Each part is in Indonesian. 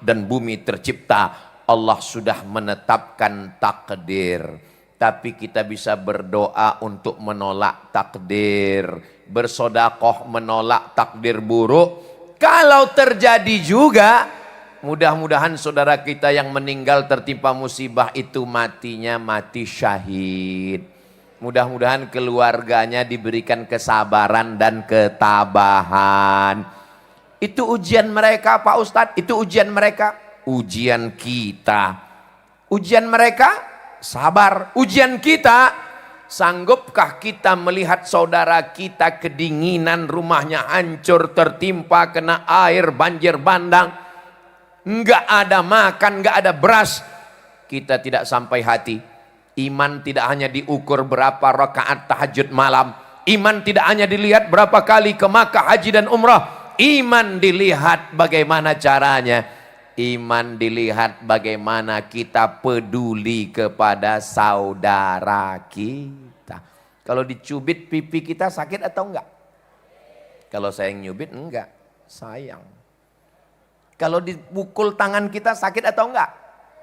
dan bumi tercipta, Allah sudah menetapkan takdir. Tapi kita bisa berdoa untuk menolak takdir, bersodakoh menolak takdir buruk. Kalau terjadi juga, mudah-mudahan saudara kita yang meninggal tertimpa musibah itu matinya mati syahid. Mudah-mudahan keluarganya diberikan kesabaran dan ketabahan. Itu ujian mereka Pak Ustadz, itu ujian mereka. Ujian kita. Ujian mereka, sabar. Ujian kita, sanggupkah kita melihat saudara kita kedinginan, rumahnya hancur, tertimpa, kena air, banjir bandang. Enggak ada makan, enggak ada beras. Kita tidak sampai hati. Iman tidak hanya diukur berapa rakaat tahajud malam. Iman tidak hanya dilihat berapa kali ke Makkah haji dan umrah. Iman dilihat bagaimana caranya. Iman dilihat bagaimana kita peduli kepada saudara kita. Kalau dicubit pipi kita sakit atau enggak? Kalau saya nyubit enggak, sayang. Kalau dipukul tangan kita sakit atau enggak?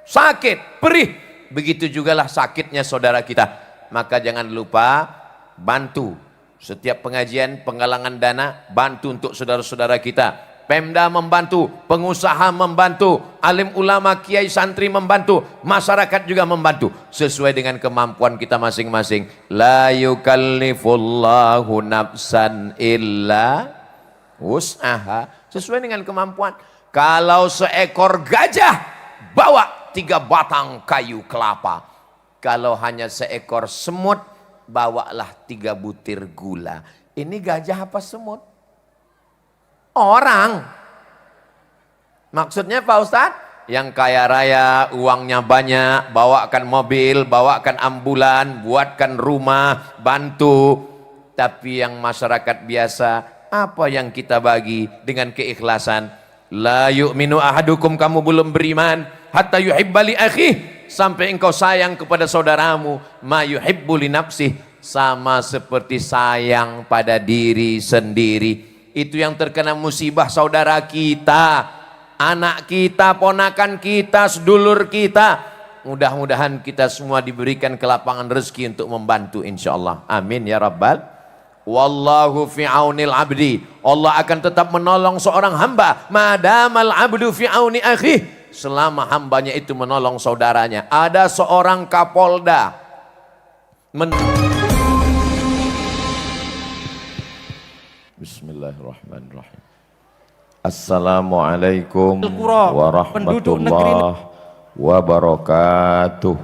Sakit, perih. Begitu jugalah sakitnya saudara kita. Maka jangan lupa bantu. Setiap pengajian, penggalangan dana, bantu untuk saudara-saudara kita. Pemda membantu, pengusaha membantu, alim ulama, kiai, santri membantu, masyarakat juga membantu. Sesuai dengan kemampuan kita masing-masing. La yukallifullahu nafsan illa wus'aha. Sesuai dengan kemampuan. Kalau seekor gajah, bawa 3 batang kayu kelapa. Kalau hanya seekor semut, bawalah 3 butir gula. Ini gajah apa semut? Orang. Maksudnya Pak Ustadz? Yang kaya raya, uangnya banyak, bawakan mobil, bawakan ambulan, buatkan rumah, bantu. Tapi yang masyarakat biasa, apa yang kita bagi dengan keikhlasan? La yu'minu ahadukum, kamu belum beriman hatta yuhibba li akhih, sampai engkau sayang kepada saudaramu ma yuhibbu li nafsih, sama seperti sayang pada diri sendiri. Itu yang terkena musibah saudara kita, anak kita, ponakan kita, sedulur kita. Mudah-mudahan kita semua diberikan kelapangan rezeki untuk membantu insyaallah. Amin ya rabbal. Wallahu fi aunil abdi. Allah akan tetap menolong seorang hamba madamal abdu fi auni akhih, selama hambanya itu menolong saudaranya. Ada seorang kapolda Bismillahirrahmanirrahim. Assalamualaikum warahmatullahi wabarakatuh.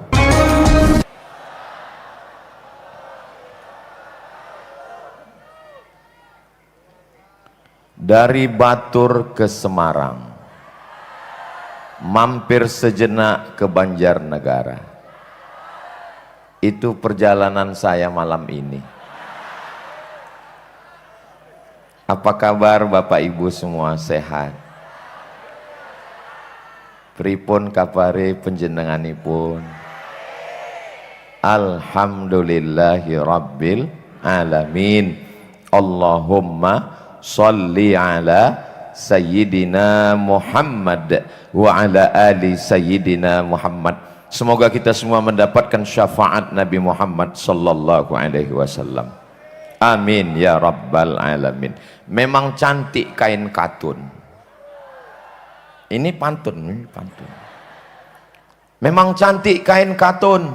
Dari Batur ke Semarang, mampir sejenak ke Banjarnegara. Itu perjalanan saya malam ini. Apa kabar Bapak Ibu semua, sehat? Pripun kapare panjenenganipun? Alhamdulillahi rabbil alamin. Allahumma sholli ala Sayyidina Muhammad wa ala ali Sayyidina Muhammad. Semoga kita semua mendapatkan syafaat Nabi Muhammad sallallahu alaihi wasallam. Amin ya rabbal alamin. Memang cantik kain katun. Ini pantun, ini pantun. Memang cantik kain katun.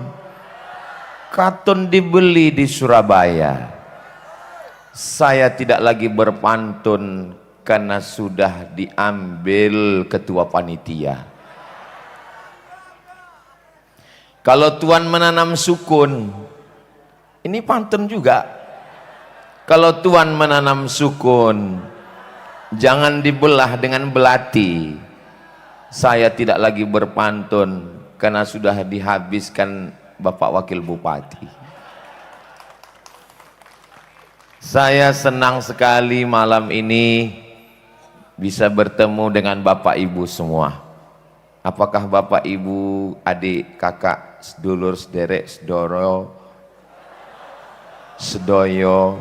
Katun dibeli di Surabaya. Saya tidak lagi berpantun karena sudah diambil ketua panitia. Kalau Tuhan menanam sukun, ini pantun juga. Kalau Tuhan menanam sukun, jangan dibelah dengan belati. Saya tidak lagi berpantun karena sudah dihabiskan Bapak Wakil Bupati. Saya senang sekali malam ini bisa bertemu dengan Bapak Ibu semua. Apakah Bapak Ibu, adik, kakak, sedulur, sederek, sedoro, sedoyo,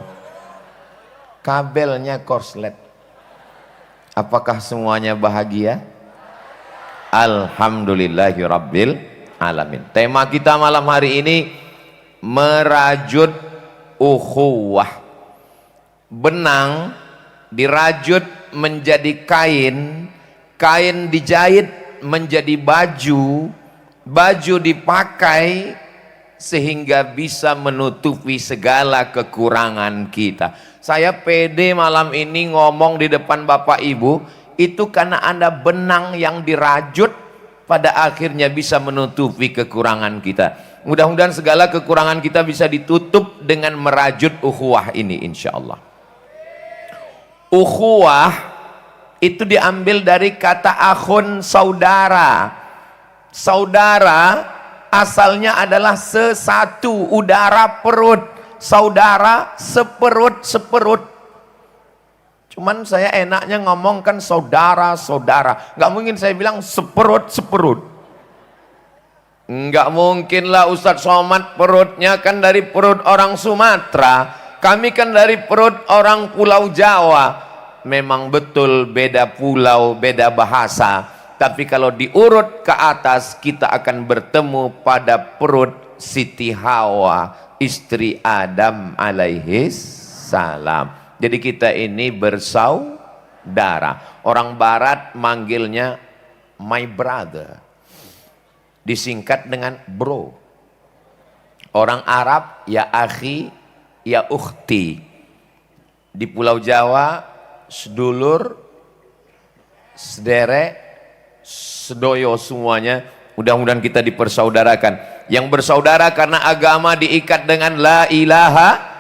kabelnya korslet, apakah semuanya bahagia? Alhamdulillahirabbil alamin. Tema kita malam hari ini merajut ukhuwah. Benang dirajut menjadi kain, kain dijahit menjadi baju, baju dipakai sehingga bisa menutupi segala kekurangan kita. Saya pede malam ini ngomong di depan Bapak Ibu, itu karena ada benang yang dirajut pada akhirnya bisa menutupi kekurangan kita. Mudah-mudahan segala kekurangan kita bisa ditutup dengan merajut ukhuwah ini insya Allah. Ukhuwah itu diambil dari kata akhun, saudara. Saudara asalnya adalah sesatu, udara perut. Saudara seperut. Cuman saya enaknya ngomongkan saudara-saudara. Nggak mungkin saya bilang seperut. Nggak mungkin lah Ustadz Somad perutnya kan dari perut orang Sumatera. Kami kan dari perut orang Pulau Jawa. Memang betul beda pulau, beda bahasa. Tapi kalau diurut ke atas kita akan bertemu pada perut Siti Hawa, istri Adam alaihis salam. Jadi kita ini bersaudara. Orang barat manggilnya my brother, disingkat dengan bro. Orang Arab ya akhi, ya ukhti. Di Pulau Jawa sedulur, sederek, sedoyo semuanya. Mudah-mudahan kita dipersaudarakan. Yang bersaudara karena agama diikat dengan la ilaha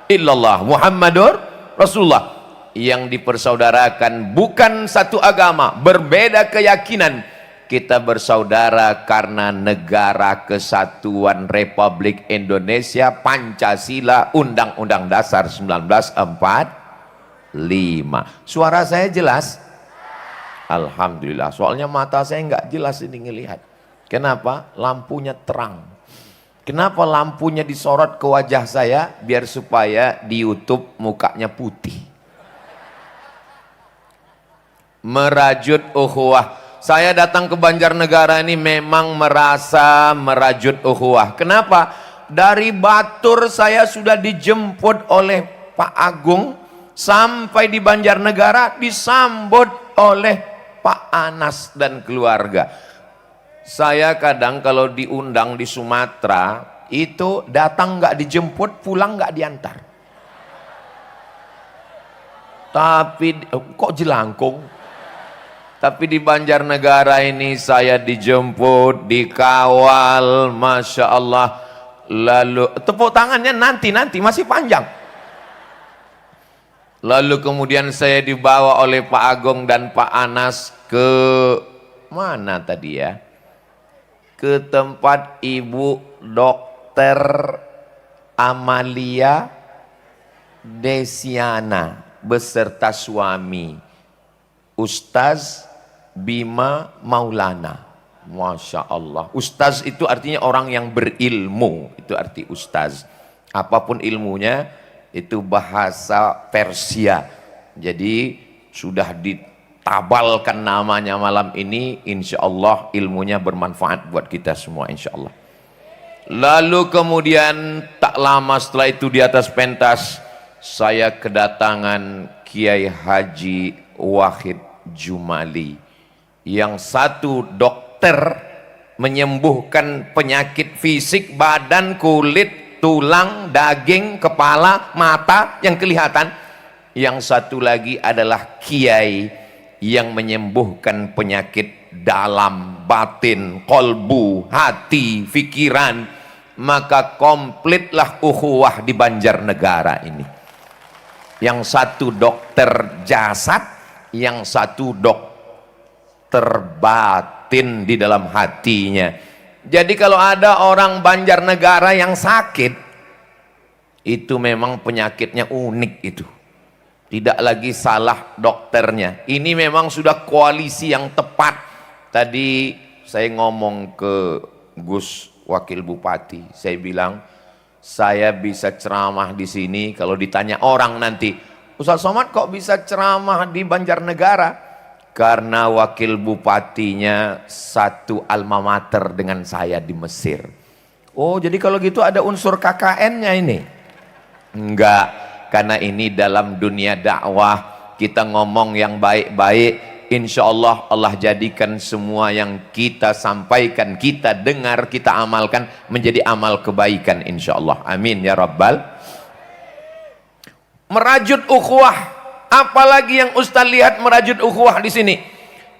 illallah Muhammadur Rasulullah. Yang dipersaudarakan bukan satu agama, berbeda keyakinan. Kita bersaudara karena Negara Kesatuan Republik Indonesia, Pancasila, Undang-Undang Dasar 1945. Suara saya jelas? Alhamdulillah. Soalnya mata saya nggak jelas ini ngelihat. Kenapa? Lampunya terang. Kenapa lampunya disorot ke wajah saya? Biar supaya di YouTube mukanya putih. Merajut ukhuwah. Saya datang ke Banjarnegara ini memang merasa merajut ukhuwah. Kenapa? Dari Batur saya sudah dijemput oleh Pak Agung, sampai di Banjarnegara disambut oleh Pak Anas dan keluarga. Saya kadang kalau diundang di Sumatera itu datang nggak dijemput, pulang nggak diantar. Tapi kok jelangkung? Tapi di Banjarnegara ini saya dijemput, dikawal, masya Allah. Lalu tepuk tangannya nanti masih panjang. Lalu kemudian saya dibawa oleh Pak Agung dan Pak Anas ke mana tadi ya? Ke tempat Ibu Dokter Amalia Desiana beserta suami Ustaz Bima Maulana. Masya Allah. Ustaz itu artinya orang yang berilmu, itu arti ustaz. Apapun ilmunya itu bahasa Persia. Jadi sudah ditabalkan namanya malam ini, insya Allah ilmunya bermanfaat buat kita semua insya Allah. Lalu kemudian tak lama setelah itu di atas pentas saya kedatangan Kiai Haji Wahid Jumali, yang satu dokter menyembuhkan penyakit fisik badan, kulit, tulang, daging, kepala, mata yang kelihatan. Yang satu lagi adalah kiai yang menyembuhkan penyakit dalam, batin, kolbu, hati, pikiran. Maka komplitlah ukhuwah di Banjarnegara ini. Yang satu dokter jasad, yang satu dokter batin di dalam hatinya. Jadi kalau ada orang Banjarnegara yang sakit, itu memang penyakitnya unik itu. Tidak lagi salah dokternya. Ini memang sudah koalisi yang tepat. Tadi saya ngomong ke Gus Wakil Bupati, saya bilang, saya bisa ceramah di sini kalau ditanya orang nanti, Ustaz Somad kok bisa ceramah di Banjarnegara? Karena wakil bupatinya satu alma mater dengan saya di Mesir. Oh, jadi kalau gitu ada unsur KKN-nya ini? Enggak, karena ini dalam dunia dakwah kita ngomong yang baik-baik, insya Allah Allah jadikan semua yang kita sampaikan, kita dengar, kita amalkan menjadi amal kebaikan insya Allah. Amin ya Rabbal. Merajut ukhuwah. Apalagi yang Ustaz lihat merajut ukhuwah di sini.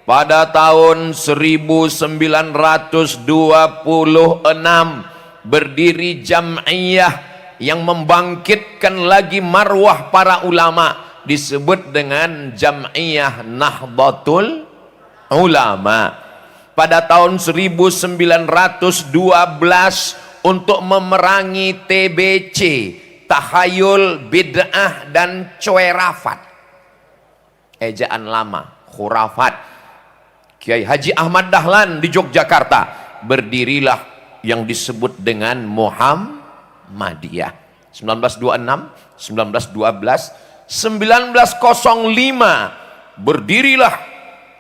Pada tahun 1926 berdiri jam'iyah yang membangkitkan lagi marwah para ulama, disebut dengan Jam'iyah Nahdlatul Ulama. Pada tahun 1912 untuk memerangi TBC, tahayul, bid'ah dan cuerafat. Ejaan lama, khurafat. Kiai Haji Ahmad Dahlan di Yogyakarta, berdirilah yang disebut dengan Muhammadiyah. 1926, 1912, 1905 berdirilah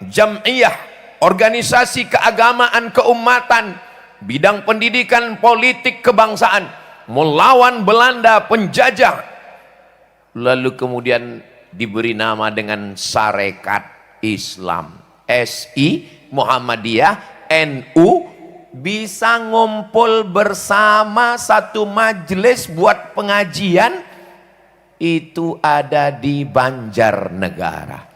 Jam'iyah, organisasi keagamaan keumatan, bidang pendidikan, politik, kebangsaan, melawan Belanda penjajah. Lalu kemudian diberi nama dengan Sarekat Islam, SI, Muhammadiyah, NU, bisa ngumpul bersama satu majelis buat pengajian, itu ada di Banjarnegara.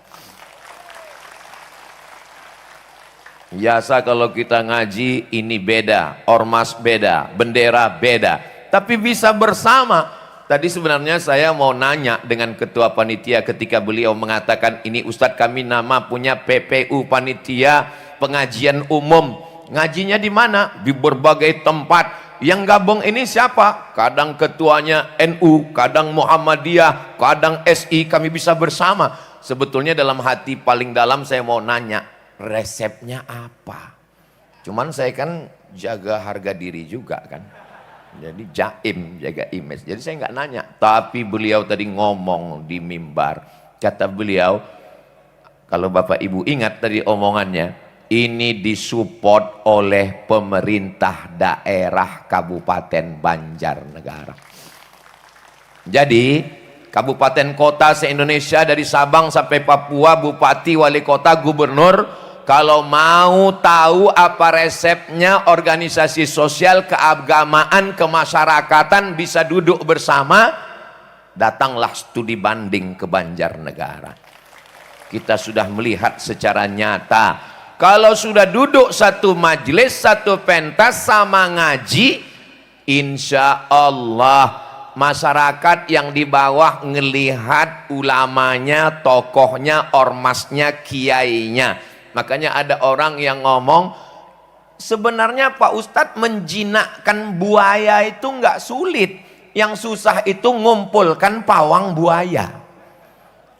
Biasa kalau kita ngaji ini beda, ormas beda, bendera beda, tapi bisa bersama. Tadi sebenarnya saya mau nanya dengan ketua panitia ketika beliau mengatakan, ini Ustadz kami nama punya PPU, panitia pengajian umum. Ngajinya di mana? Di berbagai tempat. Yang gabung ini siapa? Kadang ketuanya NU, kadang Muhammadiyah, kadang SI, kami bisa bersama. Sebetulnya dalam hati paling dalam saya mau nanya, resepnya apa? Cuman saya kan jaga harga diri juga kan. Jadi jaim, jaga image. Jadi saya nggak nanya. Tapi beliau tadi ngomong di mimbar. Kata beliau, kalau Bapak Ibu ingat tadi omongannya, ini disupport oleh pemerintah daerah Kabupaten Banjarnegara. Jadi kabupaten kota se-Indonesia dari Sabang sampai Papua, bupati, wali kota, gubernur, kalau mau tahu apa resepnya organisasi sosial, keagamaan, kemasyarakatan bisa duduk bersama, datanglah studi banding ke Banjarnegara. Kita sudah melihat secara nyata, kalau sudah duduk satu majelis, satu pentas sama ngaji, insya Allah masyarakat yang di bawah ngelihat ulamanya, tokohnya, ormasnya, kiainya. Makanya ada orang yang ngomong, sebenarnya Pak Ustadz menjinakkan buaya itu nggak sulit. Yang susah itu ngumpulkan pawang buaya.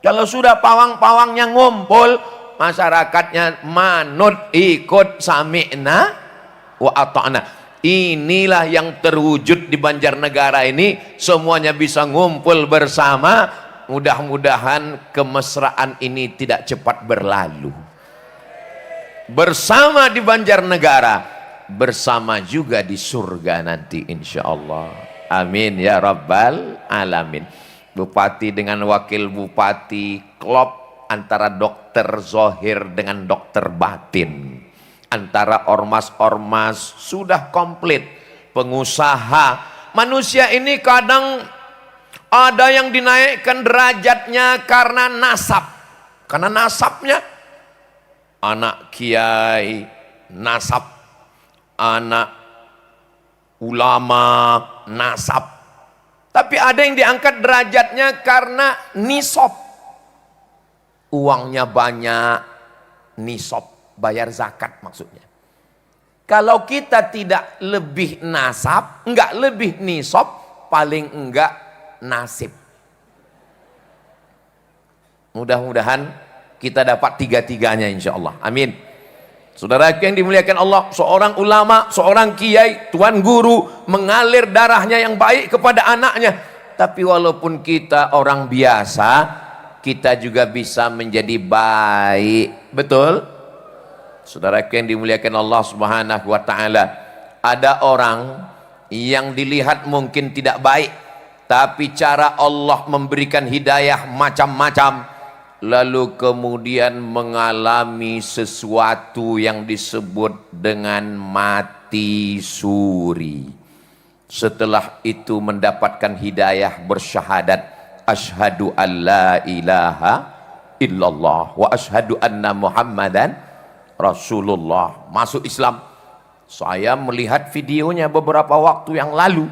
Kalau sudah pawang-pawangnya ngumpul, masyarakatnya manut, ikut, sami'na wa ata'na. Inilah yang terwujud di Banjarnegara ini. Semuanya bisa ngumpul bersama. Mudah-mudahan kemesraan ini tidak cepat berlalu. Bersama di Banjarnegara, bersama juga di surga nanti insya Allah. Amin ya Rabbal Alamin. Bupati dengan wakil bupati klop antara dokter zohir dengan dokter batin, antara ormas-ormas sudah komplit. Pengusaha, manusia ini kadang ada yang dinaikkan derajatnya karena nasab, karena nasabnya anak kiai, nasab, anak ulama, nasab. Tapi ada yang diangkat derajatnya karena nisab, uangnya banyak, nisab, bayar zakat maksudnya. Kalau kita tidak lebih nasab, enggak lebih nisab, paling enggak nasib. Mudah-mudahan kita dapat tiga-tiganya insya Allah. Amin. Saudara yang dimuliakan Allah, seorang ulama, seorang kiai, tuan guru, mengalir darahnya yang baik kepada anaknya. Tapi walaupun kita orang biasa, kita juga bisa menjadi baik. Betul? Saudara yang dimuliakan Allah Subhanahu wa taala, ada orang yang dilihat mungkin tidak baik, tapi cara Allah memberikan hidayah macam-macam, lalu kemudian mengalami sesuatu yang disebut dengan mati suri. Setelah itu mendapatkan hidayah, bersyahadat, asyhadu an la ilaha illallah wa asyhadu anna muhammadan rasulullah, masuk Islam. Saya melihat videonya beberapa waktu yang lalu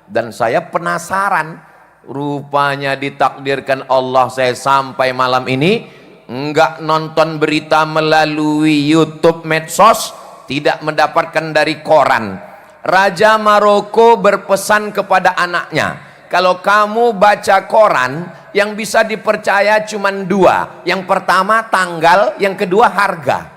dan saya penasaran. Rupanya ditakdirkan Allah saya sampai malam ini enggak nonton berita melalui YouTube, medsos, tidak mendapatkan dari koran. Raja Maroko berpesan kepada anaknya, kalau kamu baca koran, yang bisa dipercaya cuma dua. Yang pertama tanggal, yang kedua harga.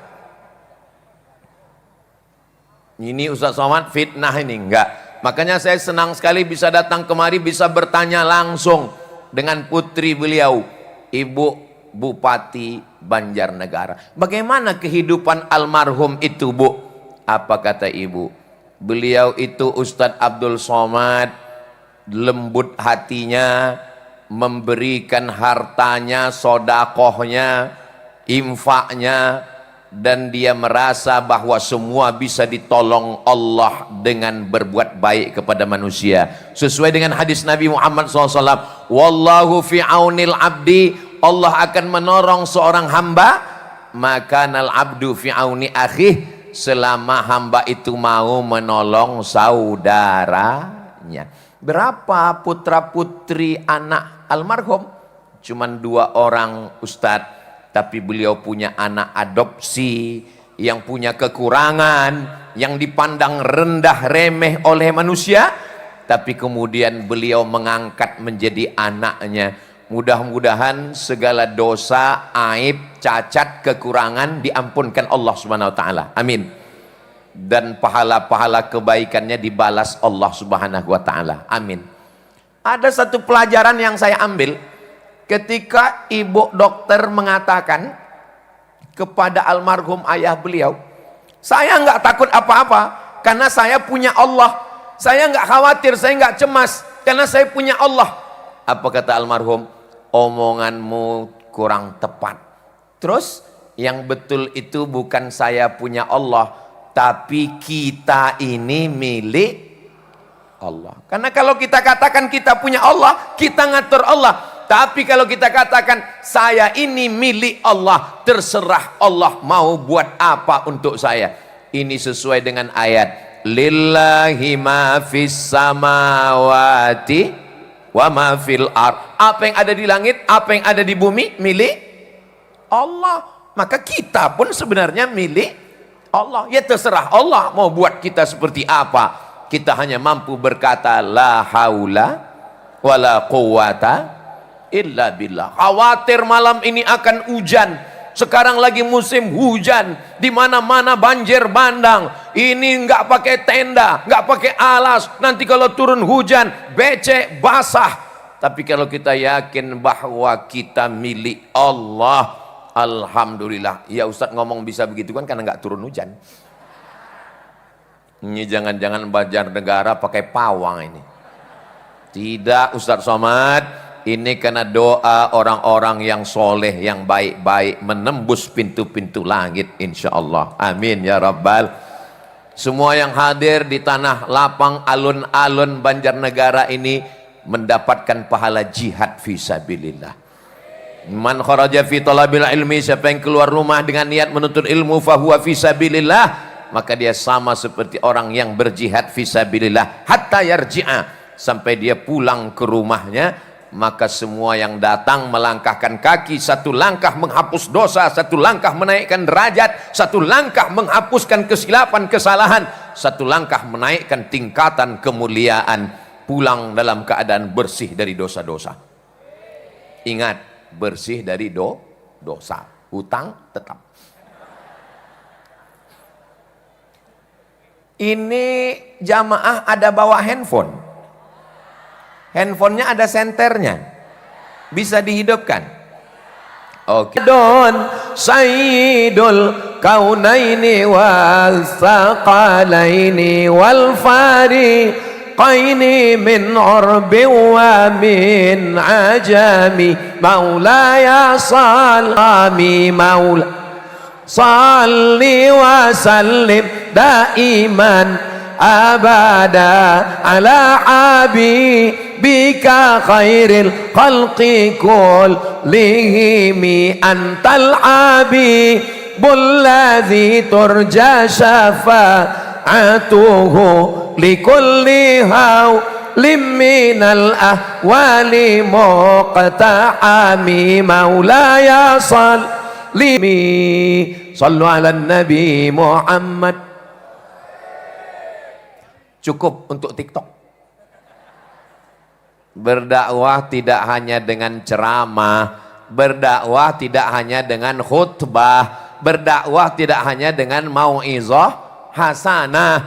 Ini Ustaz Somad fitnah ini? Enggak. Makanya saya senang sekali bisa datang kemari, bisa bertanya langsung dengan putri beliau, Ibu Bupati Banjarnegara. Bagaimana kehidupan almarhum itu, Bu? Apa kata ibu? Beliau itu Ustadz Abdul Somad, lembut hatinya, memberikan hartanya, sodakohnya, infaknya, dan dia merasa bahwa semua bisa ditolong Allah dengan berbuat baik kepada manusia. Sesuai dengan hadis Nabi Muhammad SAW, wallahu fi aunil abdi, Allah akan menolong seorang hamba, maka nal abdu fi auni akhih, selama hamba itu mau menolong saudaranya. Berapa putra putri anak almarhum? Cuman 2 orang Ustadz, tapi beliau punya anak adopsi yang punya kekurangan, yang dipandang rendah remeh oleh manusia, tapi kemudian beliau mengangkat menjadi anaknya. Mudah-mudahan segala dosa, aib, cacat, kekurangan diampunkan Allah Subhanahu wa taala. Amin. Dan pahala-pahala kebaikannya dibalas Allah Subhanahu wa taala. Amin. Ada satu pelajaran yang saya ambil ketika ibu dokter mengatakan kepada almarhum ayah beliau, saya nggak takut apa-apa karena saya punya Allah. Saya nggak khawatir, saya nggak cemas karena saya punya Allah. Apa kata almarhum? Omonganmu kurang tepat. Terus yang betul itu bukan saya punya Allah, tapi kita ini milik Allah. Karena kalau kita katakan kita punya Allah, kita ngatur Allah. Tapi kalau kita katakan saya ini milik Allah, terserah Allah mau buat apa untuk saya. Ini sesuai dengan ayat lillahi ma fis samawati wa ma fil ard. Apa yang ada di langit, apa yang ada di bumi milik Allah. Maka kita pun sebenarnya milik Allah. Ya terserah Allah mau buat kita seperti apa. Kita hanya mampu berkata la haula wala quwata illa billah. Khawatir malam ini akan hujan. Sekarang lagi musim hujan, di mana-mana banjir bandang. Ini nggak pakai tenda, nggak pakai alas. Nanti kalau turun hujan, becek, basah. Tapi kalau kita yakin bahwa kita milik Allah, alhamdulillah. Ya Ustadz ngomong bisa begitu kan karena nggak turun hujan. Ini jangan-jangan Banjarnegara pakai pawang ini. Tidak Ustadz Somad. Ini karena doa orang-orang yang soleh, yang baik-baik, menembus pintu-pintu langit insya Allah. Amin ya Rabbal. Semua yang hadir di tanah lapang alun-alun Banjarnegara ini mendapatkan pahala jihad fisabilillah. Man kharaja fi talabil ilmi, siapa yang keluar rumah dengan niat menuntut ilmu, fahuwa fisabilillah, maka dia sama seperti orang yang berjihad fisabilillah hatta yarji'a, sampai dia pulang ke rumahnya. Maka semua yang datang melangkahkan kaki, satu langkah menghapus dosa, satu langkah menaikkan derajat, satu langkah menghapuskan kesilapan, kesalahan, satu langkah menaikkan tingkatan kemuliaan, pulang dalam keadaan bersih dari dosa-dosa. Ingat, bersih dari dosa, hutang tetap. Ini jamaah ada bawa handphone. Handphonenya ada senternya, bisa dihidupkan. Oke. Don Sayyidul Kaunaini wal Thaqalaini wal Fariqaini min urbi wa min ajami Maulaya salami maula salli wa sallim daiman abada ala habibika khairil khalqi kullihim antal habibul ladzi turja syafa'atuhu likulli hawlim minal ahwali muqtahami maulaya salli sallu ala nabi Muhammad. Cukup untuk TikTok. Berdakwah tidak hanya dengan ceramah, berdakwah tidak hanya dengan khutbah, berdakwah tidak hanya dengan mau'izah hasanah,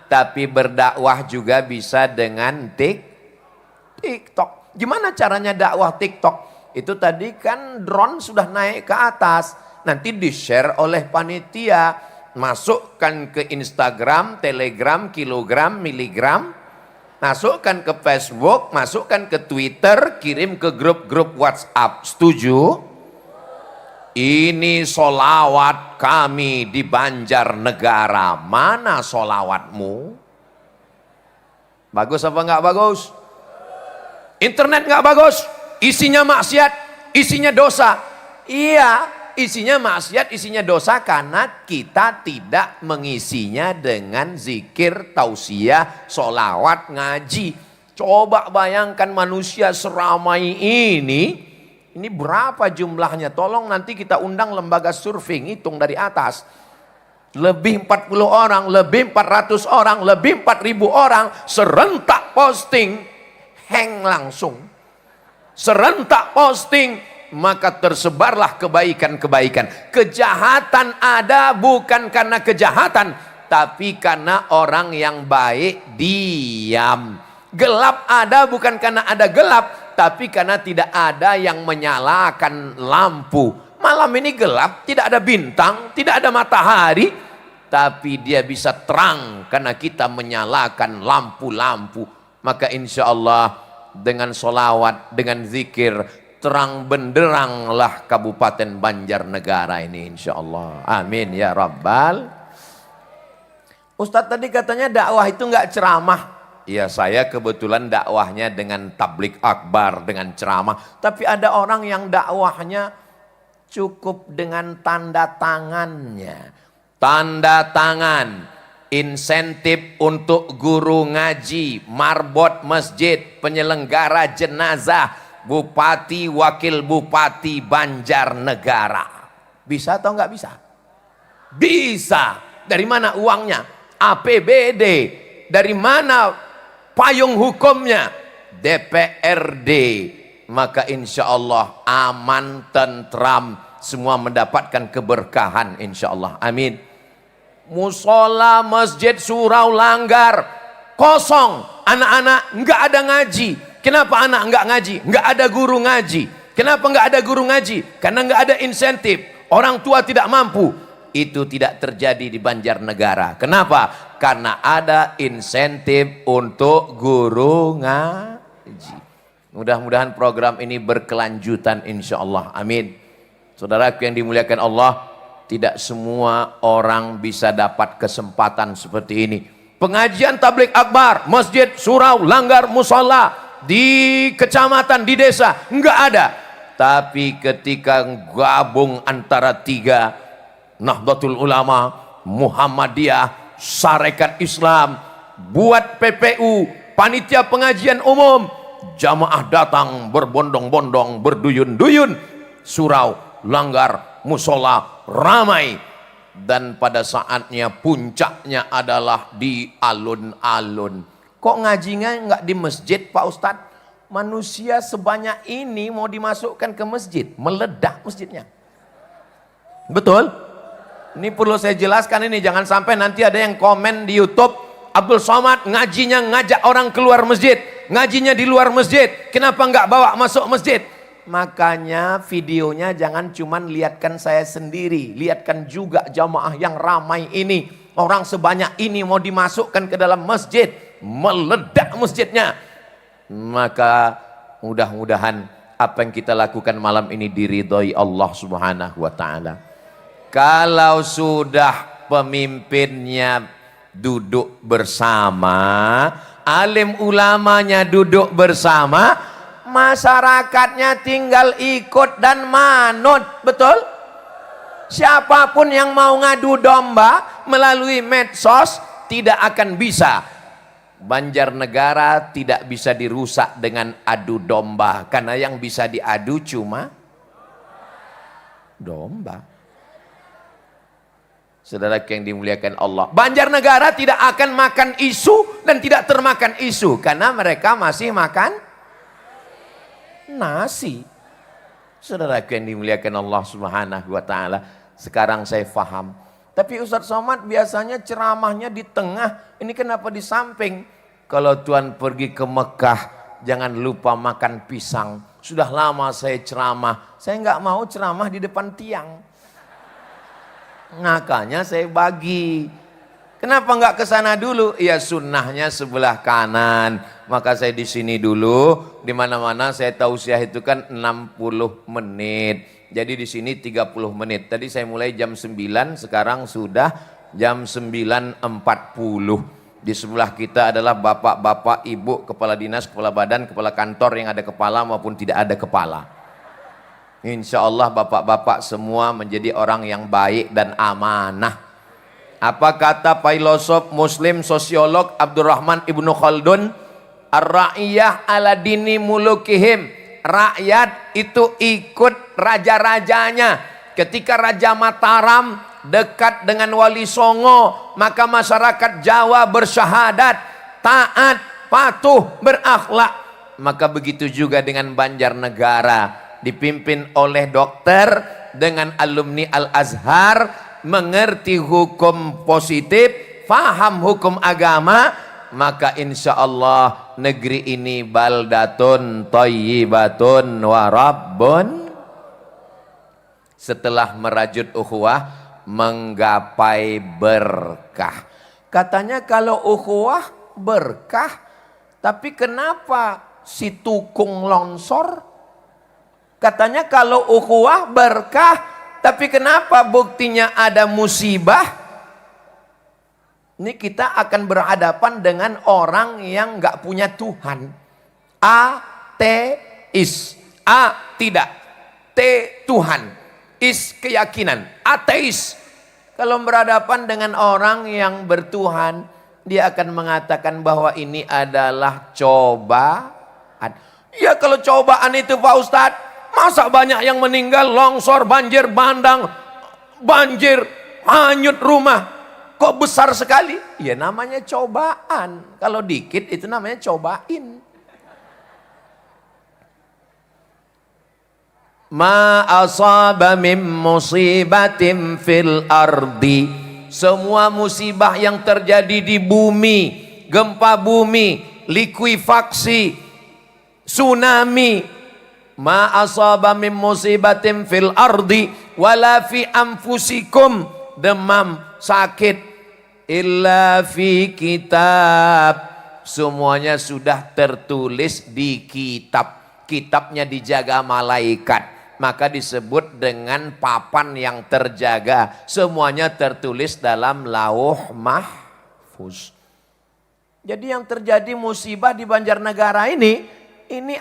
tapi berdakwah juga bisa dengan TikTok. Gimana caranya dakwah TikTok? Itu tadi kan drone sudah naik ke atas, nanti di-share oleh panitia. Masukkan ke Instagram, Telegram, kilogram, miligram, masukkan ke Facebook, masukkan ke Twitter, kirim ke grup-grup WhatsApp. Setuju? Ini solawat kami di Banjarnegara. Mana solawatmu? Bagus apa enggak bagus? Internet enggak bagus? Isinya maksiat, isinya dosa. Iya. Isinya maksiat, isinya dosa karena kita tidak mengisinya dengan zikir, tausiah, solawat, ngaji. Coba bayangkan manusia seramai ini berapa jumlahnya? Tolong nanti kita undang lembaga survei, hitung dari atas. Lebih 40 orang, lebih 400 orang, lebih 4.000 orang, serentak posting, hang langsung. Serentak posting, maka tersebarlah kebaikan-kebaikan. Kejahatan ada bukan karena kejahatan, tapi karena orang yang baik diam. Gelap ada bukan karena ada gelap, tapi karena tidak ada yang menyalakan lampu. Malam ini gelap, tidak ada bintang, tidak ada matahari, tapi dia bisa terang karena kita menyalakan lampu-lampu. Maka insya Allah dengan solawat, dengan zikir, terang benderanglah Kabupaten Banjarnegara ini insya Allah. Amin ya Rabbal. Ustadz tadi katanya dakwah itu enggak ceramah. Ya saya kebetulan dakwahnya dengan tablik akbar, dengan ceramah. Tapi ada orang yang dakwahnya cukup dengan tanda tangannya. Tanda tangan, insentif untuk guru ngaji, marbot masjid, penyelenggara jenazah, Bupati, Wakil Bupati Banjarnegara. Bisa atau enggak bisa? Bisa. Dari mana uangnya? APBD. Dari mana payung hukumnya? DPRD. Maka insya Allah aman, tentram, semua mendapatkan keberkahan insya Allah. Amin. Musola, masjid, surau, langgar kosong. Anak-anak enggak ada ngaji. Kenapa anak enggak ngaji? Enggak ada guru ngaji. Kenapa enggak ada guru ngaji? Karena enggak ada insentif. Orang tua tidak mampu. Itu tidak terjadi di Banjarnegara. Kenapa? Karena ada insentif untuk guru ngaji. Mudah-mudahan program ini berkelanjutan insya Allah. Amin. Saudaraku yang dimuliakan Allah, tidak semua orang bisa dapat kesempatan seperti ini. Pengajian tablik akbar, masjid, surau, langgar, musola, di kecamatan, di desa, enggak ada. Tapi ketika gabung antara tiga, Nahdlatul Ulama, Muhammadiyah, Sarekat Islam, buat PPU, panitia pengajian umum, jamaah datang berbondong-bondong, berduyun-duyun, surau, langgar, musola, ramai. Dan pada saatnya puncaknya adalah di alun-alun. Kok ngajinya enggak di masjid Pak Ustadz? Manusia sebanyak ini mau dimasukkan ke masjid, meledak masjidnya. Betul? Ini perlu saya jelaskan ini, jangan sampai nanti ada yang komen di YouTube, Abdul Somad ngajinya ngajak orang keluar masjid, ngajinya di luar masjid, kenapa enggak bawa masuk masjid? Makanya videonya jangan cuman lihatkan saya sendiri, lihatkan juga jamaah yang ramai ini. Orang sebanyak ini mau dimasukkan ke dalam masjid, meledak masjidnya. Maka mudah-mudahan apa yang kita lakukan malam ini diridhoi Allah Subhanahu wa taala. Kalau sudah pemimpinnya duduk bersama, alim ulamanya duduk bersama, masyarakatnya tinggal ikut dan manut, betul? Siapapun yang mau ngadu domba melalui medsos tidak akan bisa. Banjarnegara tidak bisa dirusak dengan adu domba, karena yang bisa diadu cuma domba. Saudara yang dimuliakan Allah, Banjarnegara tidak akan makan isu dan tidak termakan isu, karena mereka masih makan nasi. Saudara yang dimuliakan Allah Subhanahu wa taala, sekarang saya faham. Tapi Ustadz Somad biasanya ceramahnya di tengah, ini kenapa di samping? Kalau Tuhan pergi ke Mekah, jangan lupa makan pisang. Sudah lama saya ceramah, saya nggak mau ceramah di depan tiang. Makanya saya bagi. Kenapa nggak ke sana dulu? Ya sunnahnya sebelah kanan. Maka saya di sini dulu. Di mana-mana saya tausiah itu kan 60 menit. Jadi di sini 30 menit. Tadi saya mulai jam 9, sekarang sudah jam 9.40. Di sebelah kita adalah bapak-bapak, ibu, kepala dinas, kepala badan, kepala kantor yang ada kepala maupun tidak ada kepala. Insya Allah bapak-bapak semua menjadi orang yang baik dan amanah. Apa kata filosof muslim sosiolog Abdurrahman Ibnu Khaldun? Ar-ra'iyah ala dini mulukihim. Rakyat itu ikut raja-rajanya. Ketika Raja Mataram dekat dengan Wali Songo, maka masyarakat Jawa bersyahadat, taat, patuh, berakhlak. Maka begitu juga dengan Banjarnegara, dipimpin oleh dokter dengan alumni Al-Azhar, mengerti hukum positif, faham hukum agama, maka insya Allah negeri ini baldatun thayyibatun wa rabbun. Setelah merajut ukhuwah, menggapai berkah. Katanya kalau ukhuwah berkah, tapi kenapa si tukung longsor? Katanya kalau ukhuwah berkah, tapi kenapa buktinya ada musibah? Ini kita akan berhadapan dengan orang yang nggak punya Tuhan. Ateis. A tidak. T Tuhan. Is keyakinan. Ateis. Kalau berhadapan dengan orang yang bertuhan, dia akan mengatakan bahwa ini adalah cobaan. Ya kalau cobaan itu Pak Ustadz, masa banyak yang meninggal, longsor, banjir bandang, banjir, hanyut rumah. Kok besar sekali? Ya namanya cobaan. Kalau dikit itu namanya cobain. Ma asaba min musibatin fil ardi. Semua musibah yang terjadi di bumi, gempa bumi, likuifaksi, tsunami, ma asaba min musibatin fil ardi wala fi anfusikum, demam, sakit, illa fi kitab, semuanya sudah tertulis di kitab. Kitabnya dijaga malaikat, maka disebut dengan papan yang terjaga. Semuanya tertulis dalam lauh mahfuz. Jadi yang terjadi musibah di Banjarnegara ini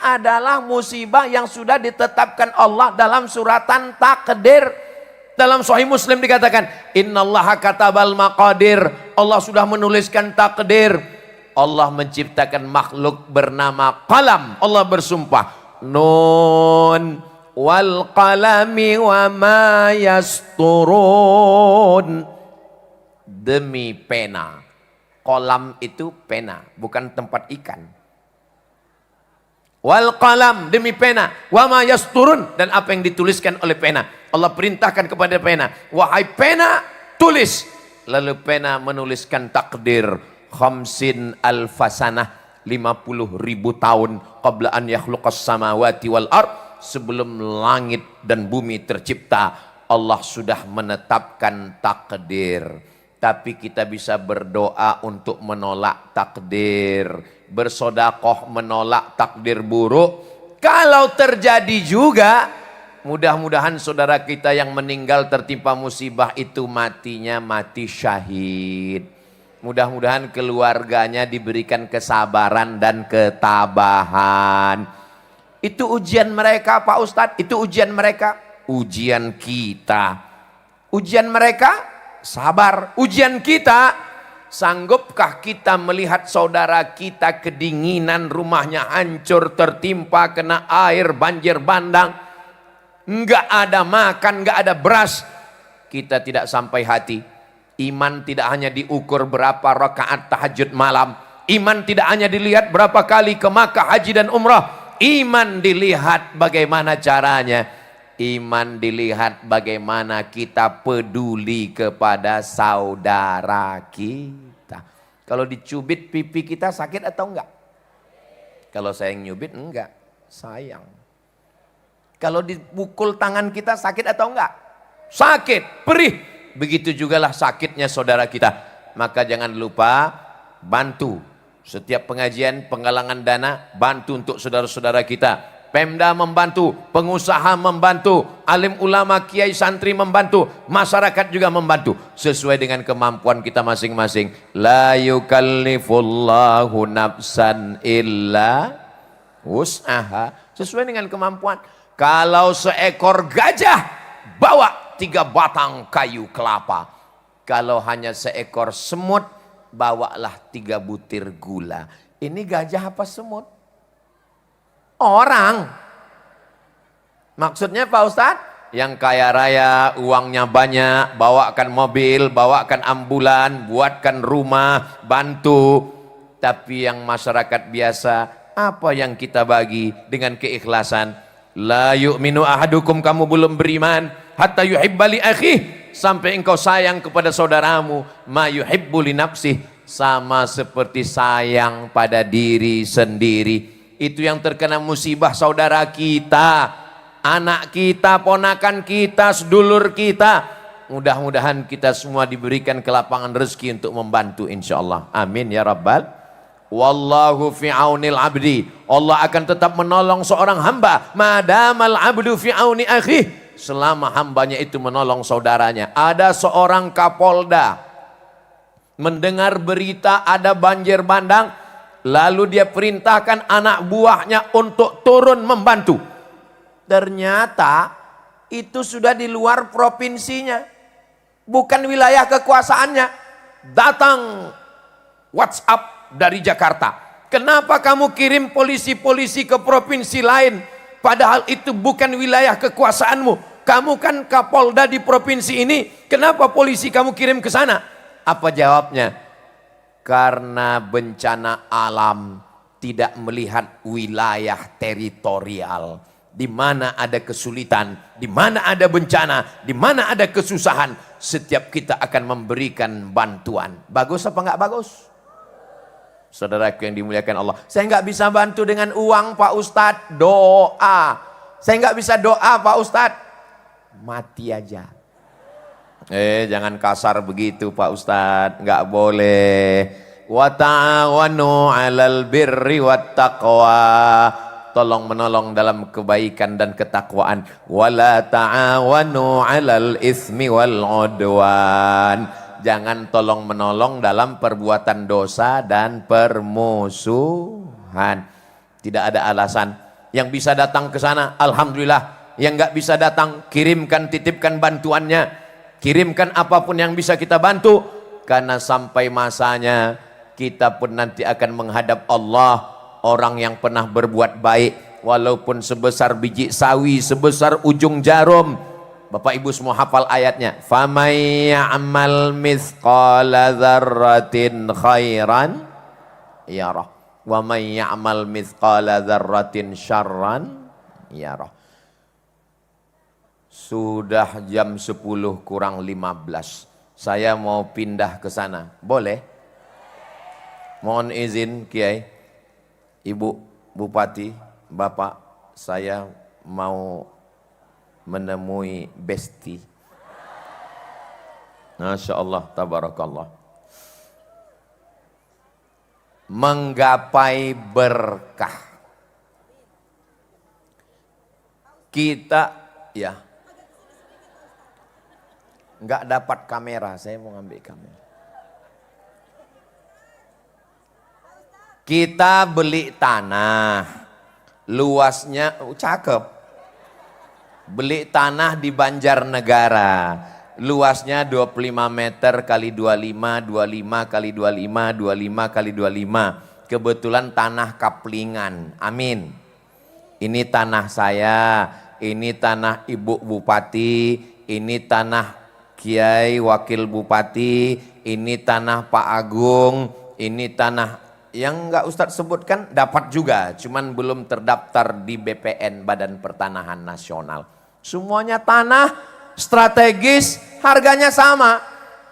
adalah musibah yang sudah ditetapkan Allah dalam suratan takdir. Dalam Sahih Muslim dikatakan, innallaha katabal maqadir. Allah sudah menuliskan takdir. Allah menciptakan makhluk bernama qalam. Allah bersumpah, nun wal qalami wa ma yasturun. Demi pena. Qalam itu pena, bukan tempat ikan. Wal qalam, demi pena, wa ma yasturun, dan apa yang dituliskan oleh pena. Allah perintahkan kepada pena, wahai pena, tulis. Lalu pena menuliskan takdir 50 alfasanah, 50.000 tahun qabla an yakhluqas samawati wal ard, sebelum langit dan bumi tercipta, Allah sudah menetapkan takdir. Tapi kita bisa berdoa untuk menolak takdir, bersodakoh menolak takdir buruk. Kalau terjadi juga, mudah-mudahan saudara kita yang meninggal tertimpa musibah itu matinya mati syahid. Mudah-mudahan keluarganya diberikan kesabaran dan ketabahan. Itu ujian mereka Pak Ustadz, itu ujian mereka. Ujian kita. Ujian mereka, sabar. Ujian kita, sanggupkah kita melihat saudara kita kedinginan, rumahnya hancur, tertimpa, kena air, banjir bandang. Enggak ada makan, enggak ada beras. Kita tidak sampai hati. Iman tidak hanya diukur berapa rakaat tahajud malam. Iman tidak hanya dilihat berapa kali ke Makkah haji dan umrah. Iman dilihat bagaimana caranya. Iman dilihat bagaimana kita peduli kepada saudara kita. Kalau dicubit pipi kita sakit atau enggak? Kalau saya yang nyubit enggak, sayang. Kalau dipukul tangan kita sakit atau enggak? Sakit, perih. Begitu jugalah sakitnya saudara kita. Maka jangan lupa bantu. Setiap pengajian, penggalangan dana, bantu untuk saudara-saudara kita. Pemda membantu, pengusaha membantu, alim ulama, kiai santri membantu, masyarakat juga membantu. Sesuai dengan kemampuan kita masing-masing. La yukallifullahu nafsan illa wus'aha. Sesuai dengan kemampuan. Kalau seekor gajah, bawa 3 batang kayu kelapa. Kalau hanya seekor semut, bawalah 3 butir gula. Ini gajah apa semut? Orang. Maksudnya Pak Ustadz? Yang kaya raya, uangnya banyak, bawakan mobil, bawakan ambulan, buatkan rumah, bantu. Tapi yang masyarakat biasa, apa yang kita bagi dengan keikhlasan? La yu'minu ahadukum, kamu belum beriman hatta yuhibba li akhih, sampai engkau sayang kepada saudaramu ma yuhibbu li nafsih, sama seperti sayang pada diri sendiri. Itu yang terkena musibah saudara kita, anak kita, ponakan kita, sedulur kita. Mudah-mudahan kita semua diberikan kelapangan rezeki untuk membantu insyaallah. Amin ya rabbal. Wallahu fi aunil abdi. Allah akan tetap menolong seorang hamba madamal abdu fi auni akhih, selama hambanya itu menolong saudaranya. Ada seorang kapolda mendengar berita ada banjir bandang, lalu dia perintahkan anak buahnya untuk turun membantu. Ternyata itu sudah di luar provinsinya, bukan wilayah kekuasaannya. Datang WhatsApp dari Jakarta, kenapa kamu kirim polisi-polisi ke provinsi lain, padahal itu bukan wilayah kekuasaanmu? Kamu kan kapolda di provinsi ini, kenapa polisi kamu kirim ke sana? Apa jawabnya? Karena bencana alam tidak melihat wilayah teritorial. Di mana ada kesulitan, di mana ada bencana, di mana ada kesusahan, setiap kita akan memberikan bantuan. Bagus apa enggak bagus? Saudaraku yang dimuliakan Allah, saya nggak bisa bantu dengan uang Pak Ustadz, doa. Saya nggak bisa doa Pak Ustadz, mati aja. Jangan kasar begitu Pak Ustadz, nggak boleh. Wa ta'awanu 'alal birri wat taqwa, tolong menolong dalam kebaikan dan ketakwaan. Wala ta'awanu 'alal ismi wal 'udwan, jangan tolong menolong dalam perbuatan dosa dan permusuhan. Tidak ada alasan. Yang bisa datang ke sana, alhamdulillah. Yang nggak bisa datang, kirimkan, titipkan bantuannya. Kirimkan apapun yang bisa kita bantu. Karena sampai masanya, kita pun nanti akan menghadap Allah. Orang yang pernah berbuat baik, walaupun sebesar biji sawi, sebesar ujung jarum. Bapak Ibu semua hafal ayatnya. Famay ya'mal mithqala dzarratin khairan yarah, wa may ya'mal mithqala dzarratin syarran yarah. Sudah jam 10 kurang 15. Saya mau pindah ke sana. Boleh? Mohon izin Kiai, Ibu Bupati, Bapak, saya mau menemui Besti. Masya Allah, tabarakallah. Menggapai berkah. Kita, ya, nggak dapat kamera, saya mau ngambil kamera. Kita beli tanah, luasnya cakep. Beli tanah di Banjarnegara, luasnya 25 meter kali 25, 25 kali 25, 25 kali 25. Kebetulan tanah kaplingan, amin. Ini tanah saya, ini tanah Ibu Bupati, ini tanah Kiai Wakil Bupati, ini tanah Pak Agung, ini tanah yang enggak Ustadz sebutkan dapat juga, cuman belum terdaftar di BPN, Badan Pertanahan Nasional. Semuanya tanah strategis, harganya sama.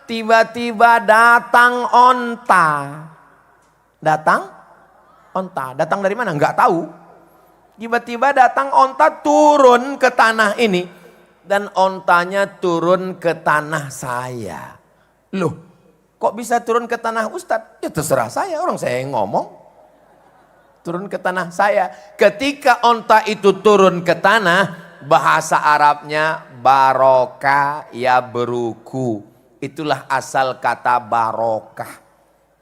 Tiba-tiba datang onta. Datang dari mana? Enggak tahu. Tiba-tiba datang onta turun ke tanah ini. Dan ontanya turun ke tanah saya. Loh, kok bisa turun ke tanah Ustadz? Ya terserah saya, orang saya yang ngomong. Turun ke tanah saya. Ketika onta itu turun ke tanah, bahasa Arabnya barokah ya beruku. Itulah asal kata barokah.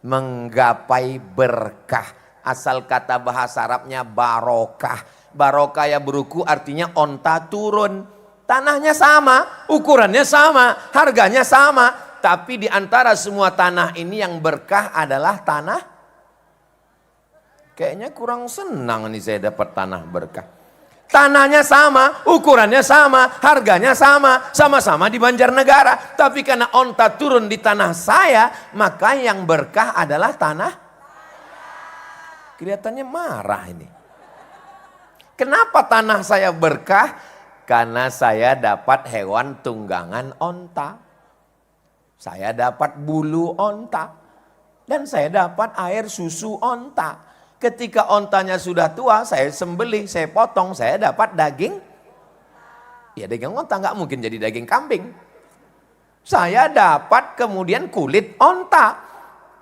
Menggapai berkah. Asal kata bahasa Arabnya barokah. Barokah ya beruku artinya onta turun. Tanahnya sama, ukurannya sama, harganya sama. Tapi di antara semua tanah ini yang berkah adalah tanah. Kayaknya kurang senang nih saya dapat tanah berkah. Tanahnya sama, ukurannya sama, harganya sama, sama-sama di Banjarnegara. Tapi karena onta turun di tanah saya, maka yang berkah adalah tanah. Kelihatannya marah ini. Kenapa tanah saya berkah? Karena saya dapat hewan tunggangan onta. Saya dapat bulu onta. Dan saya dapat air susu onta. Ketika ontanya sudah tua, saya sembelih, saya potong, saya dapat daging. Ya daging onta, nggak mungkin jadi daging kambing. Saya dapat kemudian kulit onta.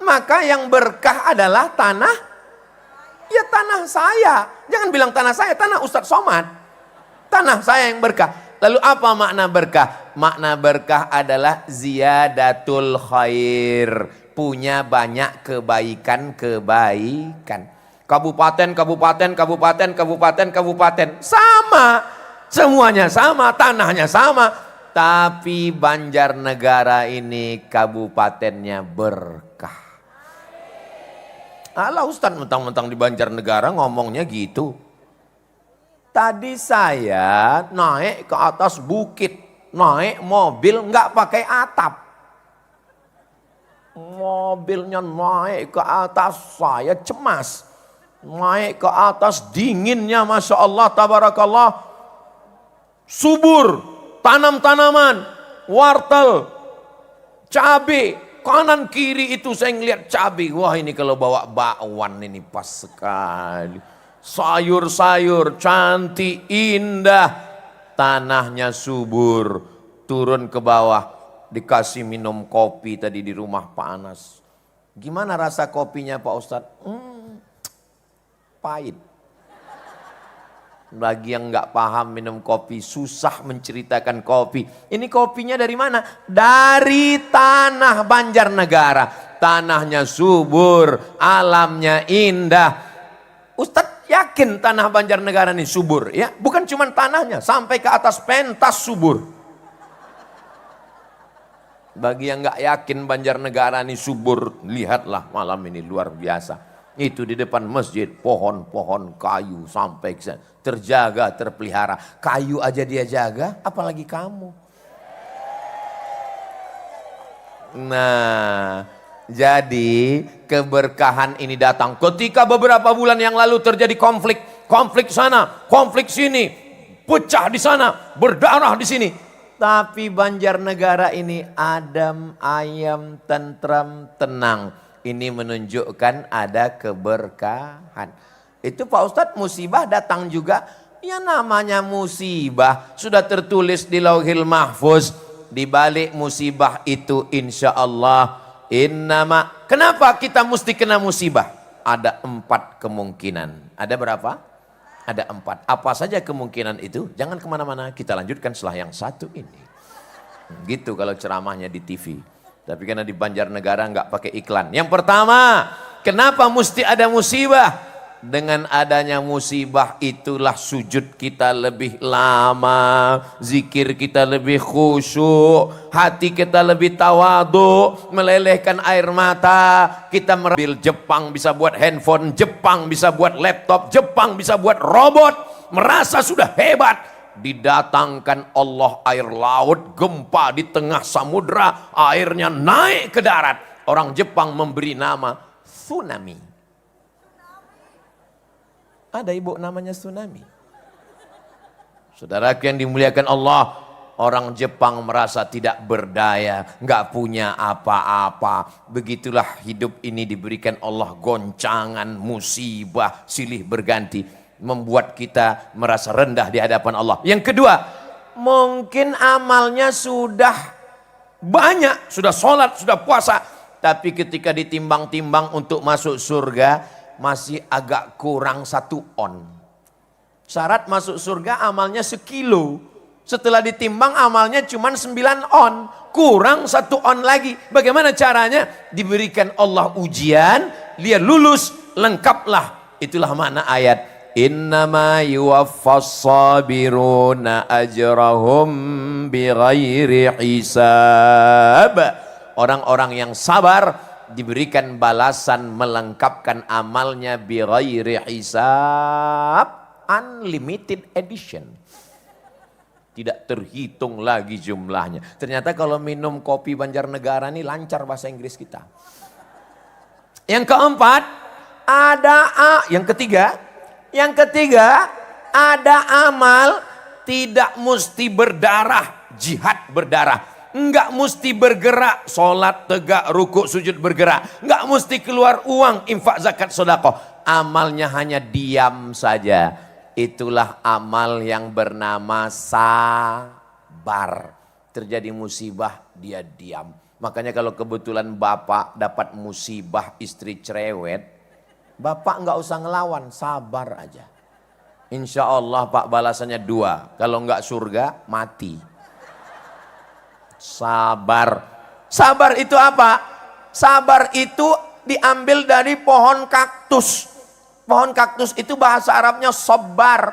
Maka yang berkah adalah tanah. Ya tanah saya. Jangan bilang tanah saya, tanah Ustadz Somad. Tanah saya yang berkah. Lalu apa makna berkah? Makna berkah adalah ziyadatul khair. Punya banyak kebaikan-kebaikan. Kabupaten. Sama. Semuanya sama, tanahnya sama. Tapi Banjarnegara ini kabupatennya berkah. Alah Ustadz mentang-mentang di Banjarnegara ngomongnya gitu. Tadi saya naik ke atas bukit, naik mobil nggak pakai atap. Mobilnya naik ke atas, saya cemas. Naik ke atas dinginnya Masya Allah, tabarakallah. Subur, tanam-tanaman, wortel, cabai. Kanan kiri itu saya ngeliat cabai. Wah ini kalau bawa bakwan ini pas sekali. Sayur-sayur cantik, indah. Tanahnya subur. Turun ke bawah. Dikasih minum kopi tadi di rumah Pak Anas. Gimana rasa kopinya Pak Ustadz? Pahit. Bagi yang nggak paham minum kopi, susah menceritakan kopi. Ini kopinya dari mana? Dari tanah Banjarnegara. Tanahnya subur, alamnya indah. Ustadz yakin tanah Banjarnegara ini subur ya? Bukan cuma tanahnya, sampai ke atas pentas subur. Bagi yang nggak yakin Banjarnegara ini subur, lihatlah malam ini luar biasa. Itu di depan masjid, pohon-pohon kayu sampai terjaga, terpelihara. Kayu aja dia jaga, apalagi kamu. Nah, jadi keberkahan ini datang ketika beberapa bulan yang lalu terjadi konflik sana, konflik sini, pecah di sana, berdarah di sini. Tapi Banjarnegara ini adem, ayem, tentram, tenang. Ini menunjukkan ada keberkahan. Itu Pak Ustadz musibah datang juga. Ya namanya musibah. Sudah tertulis di Lauhil Mahfuz. Di balik musibah itu insya Allah. Kenapa kita mesti kena musibah? Ada 4 kemungkinan. Ada berapa? Ada 4. Apa saja kemungkinan itu? Jangan kemana-mana. Kita lanjutkan setelah yang satu ini. Gitu kalau ceramahnya di TV. Tapi karena di Banjarnegara nggak pakai iklan. Yang pertama, kenapa mesti ada musibah? Dengan adanya musibah itulah sujud kita lebih lama, zikir kita lebih khusyuk, hati kita lebih tawadu, melelehkan air mata. Kita merambil Jepang bisa buat handphone, Jepang bisa buat laptop, Jepang bisa buat robot, merasa sudah hebat. Didatangkan Allah air laut, gempa di tengah samudra, airnya naik ke darat. Orang Jepang memberi nama tsunami. Ada ibu namanya tsunami. Saudara yang dimuliakan Allah, orang Jepang merasa tidak berdaya, nggak punya apa-apa. Begitulah hidup ini diberikan Allah goncangan, musibah, silih berganti. Membuat kita merasa rendah di hadapan Allah. Yang kedua, mungkin amalnya sudah banyak, sudah sholat, sudah puasa, tapi ketika ditimbang-timbang untuk masuk surga masih agak kurang 1 on. Syarat masuk surga amalnya 1 kilo. Setelah ditimbang amalnya cuma 9 on, kurang 1 on lagi. Bagaimana caranya? Diberikan Allah ujian, dia lulus, lengkaplah. Itulah makna ayat. Innama yuwaffas sabiruna ajrahum bighairi hisab. Orang-orang yang sabar diberikan balasan melengkapkan amalnya bighairi hisab, unlimited edition. Tidak terhitung lagi jumlahnya. Ternyata kalau minum kopi Banjarnegara ini lancar bahasa Inggris kita. Yang keempat, Yang ketiga, ada amal tidak mesti berdarah, jihad berdarah. Enggak mesti bergerak, sholat, tegak, rukuk, sujud bergerak. Enggak mesti keluar uang, infak, zakat, sedekah. Amalnya hanya diam saja. Itulah amal yang bernama sabar. Terjadi musibah, dia diam. Makanya kalau kebetulan bapak dapat musibah istri cerewet, bapak nggak usah ngelawan, sabar aja. Insya Allah pak balasannya 2. Kalau nggak surga, mati. Sabar. Sabar itu apa? Sabar itu diambil dari pohon kaktus. Pohon kaktus itu bahasa Arabnya sobar.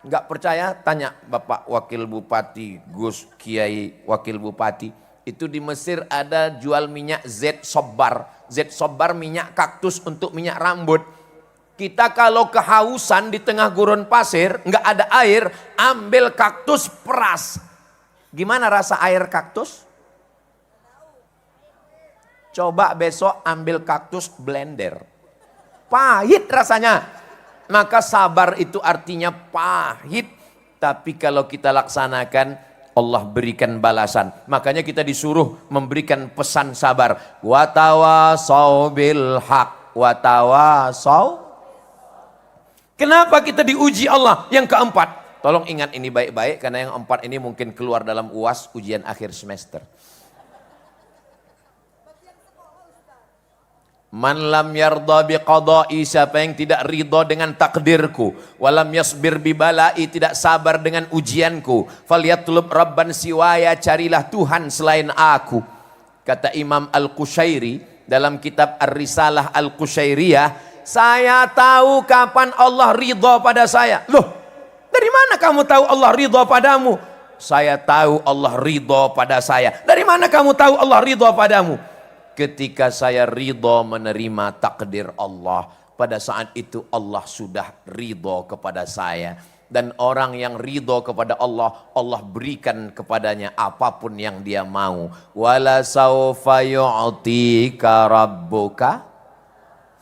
Nggak percaya? Tanya Bapak Wakil Bupati, Gus Kiai Wakil Bupati. Itu di Mesir ada jual minyak Z sobar. Z sobar minyak kaktus untuk minyak rambut. Kita kalau kehausan di tengah gurun pasir, nggak ada air, ambil kaktus peras. Gimana rasa air kaktus? Coba besok ambil kaktus blender. Pahit rasanya. Maka sabar itu artinya pahit. Tapi kalau kita laksanakan, Allah berikan balasan. Makanya kita disuruh memberikan pesan sabar. Watawasau bil haq. Watawasau. Kenapa kita diuji Allah? Yang keempat. Tolong ingat ini baik-baik. Karena yang 4 ini mungkin keluar dalam UAS ujian akhir semester. Man lam yarda biqada'i, siapa yang tidak ridha dengan takdirku, walam yasbir bibalai, tidak sabar dengan ujianku, falyatlub rabban siwaya, carilah Tuhan selain aku. Kata Imam Al-Qushairi dalam kitab Ar-Risalah Al-Qushairiyah, saya tahu kapan Allah ridha pada saya. Loh, dari mana kamu tahu Allah ridha padamu? Saya tahu Allah ridha pada saya. Dari mana kamu tahu Allah ridha padamu? Ketika saya ridho menerima takdir Allah, pada saat itu Allah sudah ridho kepada saya. Dan orang yang ridho kepada Allah, Allah berikan kepadanya apapun yang dia mau. Wala saufa yu'tika rabbuka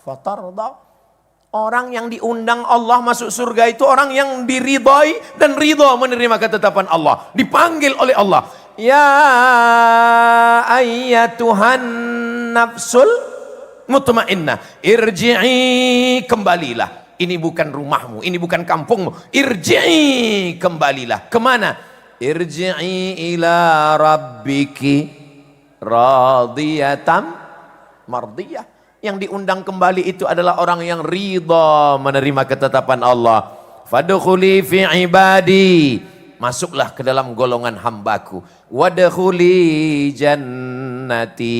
fatarda. Orang yang diundang Allah masuk surga itu orang yang diridhoi dan ridho menerima ketetapan Allah. Dipanggil oleh Allah. Ya ayyatuhan nafsul mutmainnah, irji'i, kembalilah. Ini bukan rumahmu, ini bukan kampungmu. Irji'i, kembalilah. Kemana? Irji'i ila rabbiki radiyatan mardiyah. Yang diundang kembali itu adalah orang yang ridha menerima ketetapan Allah. Fadkhuli fi ibadi, masuklah ke dalam golongan hambaku. Wadkhuli jannati,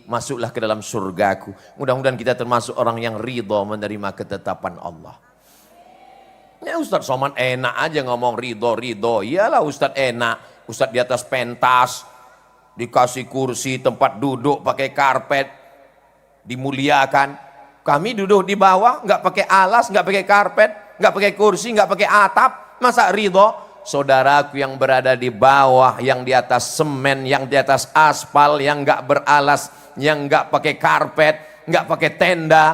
masuklah ke dalam surgaku. Mudah-mudahan kita termasuk orang yang ridha menerima ketetapan Allah. Ya Ustadz Somad enak aja ngomong ridho. Iyalah Ustadz enak. Ustadz di atas pentas, dikasih kursi, tempat duduk pakai karpet, dimuliakan. Kami duduk di bawah, nggak pakai alas, nggak pakai karpet, nggak pakai kursi, nggak pakai atap. Masa ridho? Saudaraku yang berada di bawah, yang di atas semen, yang di atas aspal, yang nggak beralas, yang nggak pakai karpet, nggak pakai tenda,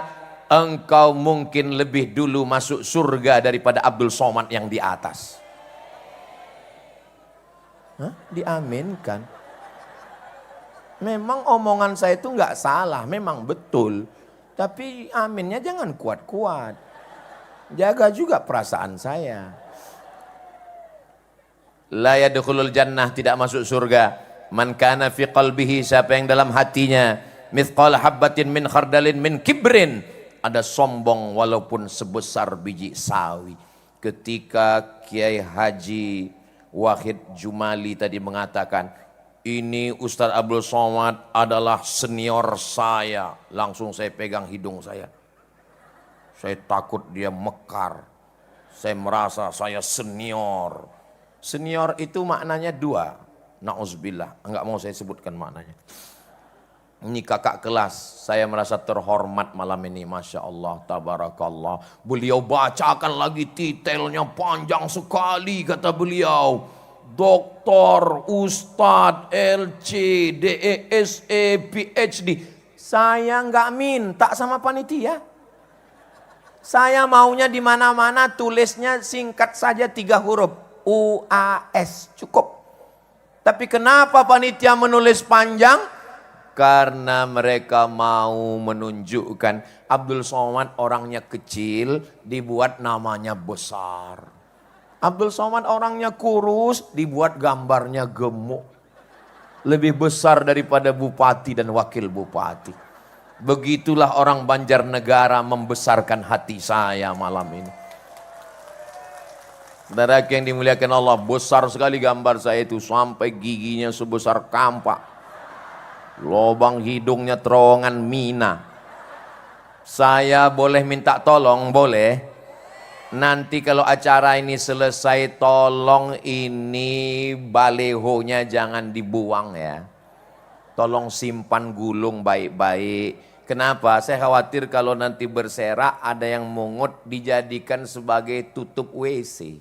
engkau mungkin lebih dulu masuk surga daripada Abdul Somad yang di atas. Hah? Diaminkan. Memang omongan saya itu nggak salah, memang betul. Tapi aminnya jangan kuat-kuat. Jaga juga perasaan saya. La yadkhulul jannah, tidak masuk surga. Man kana fi qalbihi, siapa yang dalam hatinya mithqal habbatin min khardalin min kibrin, ada sombong walaupun sebesar biji sawi. Ketika Kiai Haji Wahid Jumali tadi mengatakan, ini Ustadz Abdul Somad adalah senior saya, langsung saya pegang hidung saya. Saya takut dia mekar. Saya merasa saya senior. Senior itu maknanya dua. Na'udzubillah, enggak mau saya sebutkan maknanya. Ini kakak kelas, saya merasa terhormat malam ini. Masya Allah, tabarakallah. Beliau bacakan lagi titelnya panjang sekali, kata beliau. Doktor, Ustadz, LC, DESE, PhD. Saya enggak minta sama panitia. Saya maunya di mana-mana tulisnya singkat saja 3 huruf. UAS, cukup. Tapi kenapa panitia menulis panjang? Karena mereka mau menunjukkan Abdul Somad orangnya kecil, dibuat namanya besar. Abdul Somad orangnya kurus, dibuat gambarnya gemuk. Lebih besar daripada bupati dan wakil bupati. Begitulah orang Banjarnegara membesarkan hati saya malam ini. Saudara yang dimuliakan Allah, besar sekali gambar saya itu, sampai giginya sebesar kampak. Lobang hidungnya terowongan mina. Saya boleh minta tolong? Boleh. Nanti kalau acara ini selesai, tolong ini balehonya jangan dibuang ya. Tolong simpan gulung baik-baik. Kenapa? Saya khawatir kalau nanti berserak ada yang mungut dijadikan sebagai tutup WC.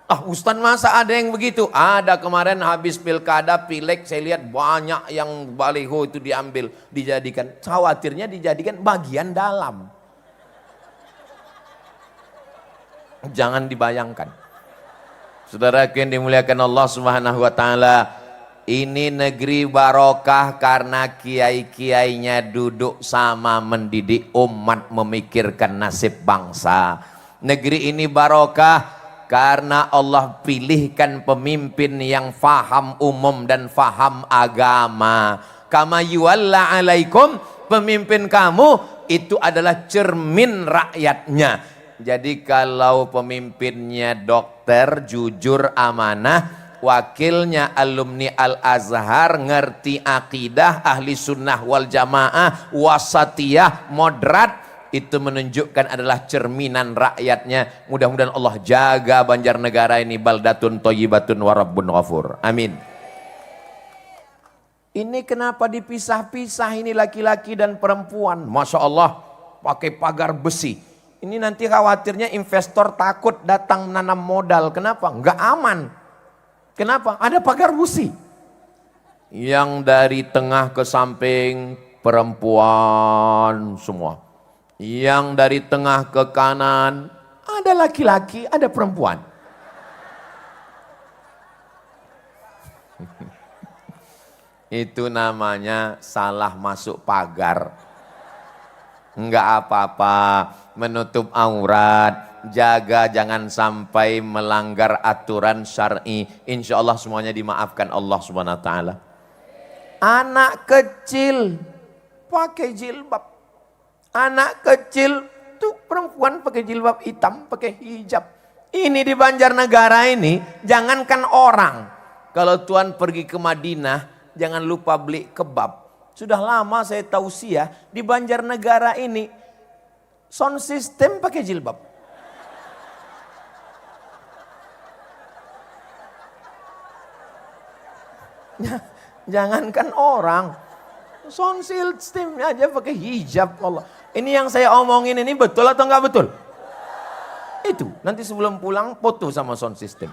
Ah Ustaz, masa ada yang begitu? Ada, kemarin habis pilkada, pileg, saya lihat banyak yang baliho itu diambil, dijadikan. Khawatirnya dijadikan bagian dalam. Jangan dibayangkan. Saudara yang dimuliakan Allah Subhanahu wa taala, ini negeri barokah karena kiai-kiainya duduk sama mendidik umat, memikirkan nasib bangsa. Negeri ini barokah karena Allah pilihkan pemimpin yang faham umum dan faham agama. Kama yuwalla alaikum, pemimpin kamu itu adalah cermin rakyatnya. Jadi kalau pemimpinnya dokter, jujur, amanah, wakilnya alumni Al-Azhar, ngerti akidah, ahli sunnah wal jamaah, wasatiyah, moderat, itu menunjukkan adalah cerminan rakyatnya. Mudah-mudahan Allah jaga Banjarnegara ini baldatun thayyibatun wa rabbun ghafur. Amin. Ini kenapa dipisah-pisah ini laki-laki dan perempuan? Masya Allah, pakai pagar besi. Ini nanti khawatirnya investor takut datang menanam modal. Kenapa? Enggak aman. Kenapa? Ada pagar besi. Yang dari tengah ke samping perempuan semua. Yang dari tengah ke kanan ada laki-laki, ada perempuan. Itu namanya salah masuk pagar. Enggak apa-apa, menutup aurat, jaga jangan sampai melanggar aturan syar'i. Insya Allah semuanya dimaafkan Allah Subhanahu Wa Taala. Anak kecil pakai jilbab, anak kecil tuh perempuan pakai jilbab hitam, pakai hijab. Ini di Banjarnegara ini, jangankan orang, kalau Tuhan pergi ke Madinah, jangan lupa beli kebab. Sudah lama saya tausiah di Banjarnegara ini sound system pakai jilbab. Jangankan orang, sound systemnya aja pakai hijab. Allah, ini yang saya omongin ini betul atau enggak betul? Itu nanti sebelum pulang foto sama sound system.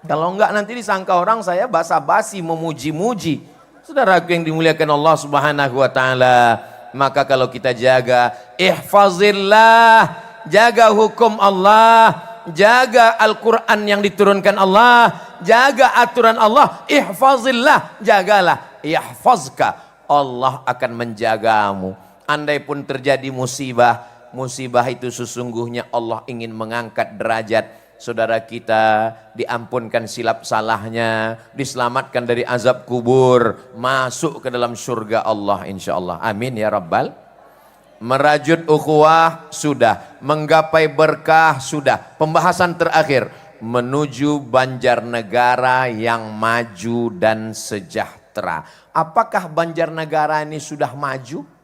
Kalau enggak nanti disangka orang saya basa-basi memuji-muji. Saudaraku yang dimuliakan Allah Subhanahu Wa Taala, maka kalau kita jaga ihfazillah, jaga hukum Allah, jaga Al-Quran yang diturunkan Allah, jaga aturan Allah, ihfazillah, jagalah, yahfazka, Allah akan menjagamu. Andai pun terjadi musibah, musibah itu sesungguhnya Allah ingin mengangkat derajat saudara kita, diampunkan silap salahnya, diselamatkan dari azab kubur, masuk ke dalam surga Allah insya Allah. Amin ya Rabbal. Merajut ukhuwah sudah, menggapai berkah sudah. Pembahasan terakhir, menuju Banjarnegara yang maju dan sejahtera. Apakah Banjarnegara ini sudah maju?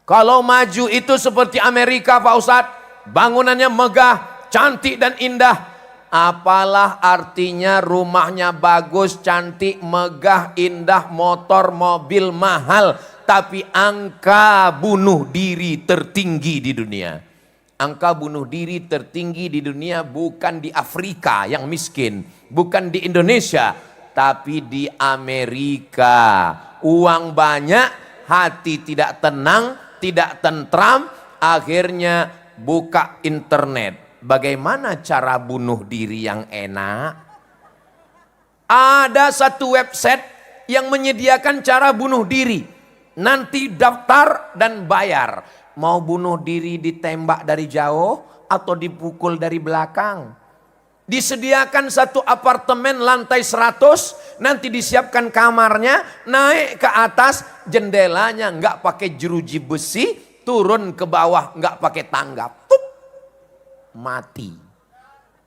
Kalau maju itu seperti Amerika Pak Ustadz, bangunannya megah, cantik dan indah. Apalah artinya rumahnya bagus, cantik, megah, indah, motor, mobil mahal, tapi angka bunuh diri tertinggi di dunia. Angka bunuh diri tertinggi di dunia bukan di Afrika yang miskin, bukan di Indonesia, tapi di Amerika. Uang banyak, hati tidak tenang, tidak tentram, akhirnya buka internet. Bagaimana cara bunuh diri yang enak? Ada satu website yang menyediakan cara bunuh diri. Nanti daftar dan bayar. Mau bunuh diri ditembak dari jauh atau dipukul dari belakang. Disediakan satu apartemen lantai 100, nanti disiapkan kamarnya, naik ke atas, jendelanya nggak pakai jeruji besi, turun ke bawah nggak pakai tangga, tup, mati.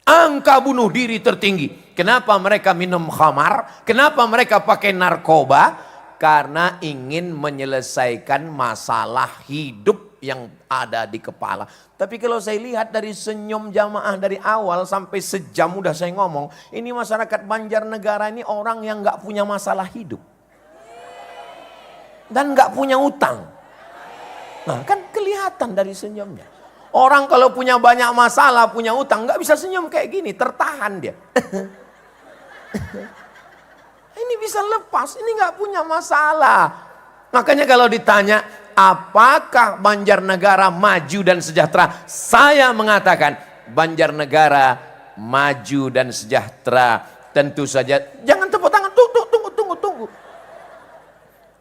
Angka bunuh diri tertinggi. Kenapa mereka minum khamar? Kenapa mereka pakai narkoba? Karena ingin menyelesaikan masalah hidup yang ada di kepala. Tapi kalau saya lihat dari senyum jamaah dari awal sampai sejam udah saya ngomong, ini masyarakat Banjarnegara ini orang yang nggak punya masalah hidup dan nggak punya utang. Nah kan kelihatan dari senyumnya. Orang kalau punya banyak masalah, punya utang, nggak bisa senyum kayak gini, tertahan dia. Ini bisa lepas, ini nggak punya masalah. Makanya kalau ditanya, apakah Banjarnegara maju dan sejahtera? Saya mengatakan, Banjarnegara maju dan sejahtera. Tentu saja, jangan tepuk tangan, tunggu.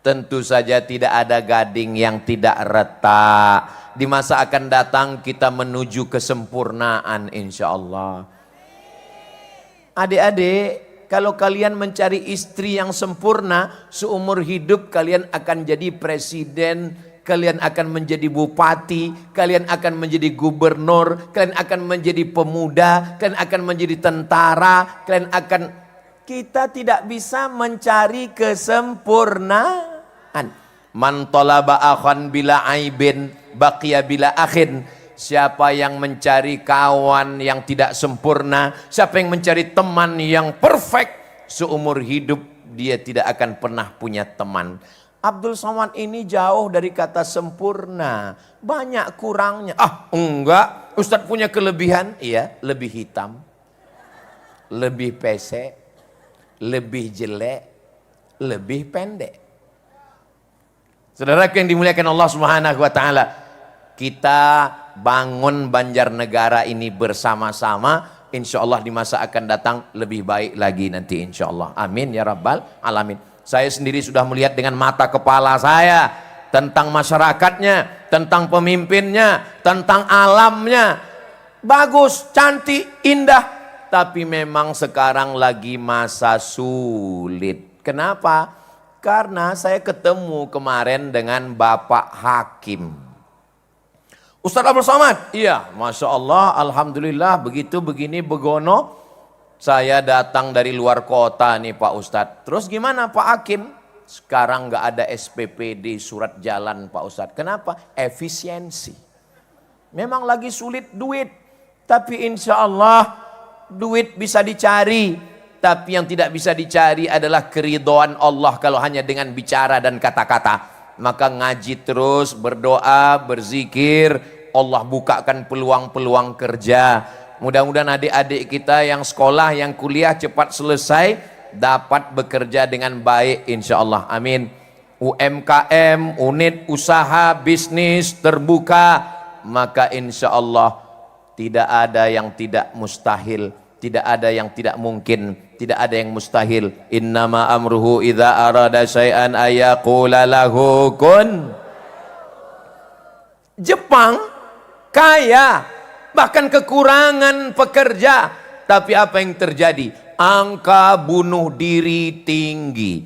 Tentu saja tidak ada gading yang tidak retak. Di masa akan datang kita menuju kesempurnaan insya Allah. Adik-adik, kalau kalian mencari istri yang sempurna, seumur hidup kalian akan jadi presiden, kalian akan menjadi bupati, kalian akan menjadi gubernur, kalian akan menjadi pemuda, kalian akan menjadi tentara, kalian akan... Kita tidak bisa mencari kesempurnaan. Man talaba akhan bila aibin baqiya bila akhin. Siapa yang mencari kawan yang tidak sempurna, siapa yang mencari teman yang perfect, seumur hidup dia tidak akan pernah punya teman. Abdul Somad ini jauh dari kata sempurna, banyak kurangnya. Ah enggak, Ustadz punya kelebihan, iya, lebih hitam, lebih pesek, lebih jelek, lebih pendek. Saudara yang dimuliakan Allah Subhanahu wa taala, kita bangun Banjarnegara ini bersama-sama. Insya Allah di masa akan datang lebih baik lagi nanti insya Allah. Amin ya Rabbal Alamin. Saya sendiri sudah melihat dengan mata kepala saya tentang masyarakatnya, tentang pemimpinnya, tentang alamnya. Bagus, cantik, indah. Tapi memang sekarang lagi masa sulit. Kenapa? Karena saya ketemu kemarin dengan Bapak Hakim. Ustaz Abdul Somad? Iya, Masya Allah, Alhamdulillah, begitu, begini, begono. Saya datang dari luar kota nih Pak Ustadz. Terus gimana Pak Hakim? Sekarang nggak ada SPPD surat jalan Pak Ustadz. Kenapa? Efisiensi. Memang lagi sulit duit. Tapi insya Allah duit bisa dicari. Tapi yang tidak bisa dicari adalah keridhaan Allah kalau hanya dengan bicara dan kata-kata. Maka ngaji terus, berdoa, berzikir. Allah bukakan peluang-peluang kerja. Mudah-mudahan adik-adik kita yang sekolah, yang kuliah cepat selesai, dapat bekerja dengan baik insya Allah. Amin. UMKM, unit usaha, bisnis terbuka, maka insya Allah tidak ada yang tidak mustahil, tidak ada yang tidak mungkin, tidak ada yang mustahil. Innama amruhu idza arada syai'an ayaqula lahu kun. Jepang kaya, bahkan kekurangan pekerja, tapi apa yang terjadi? Angka bunuh diri tinggi.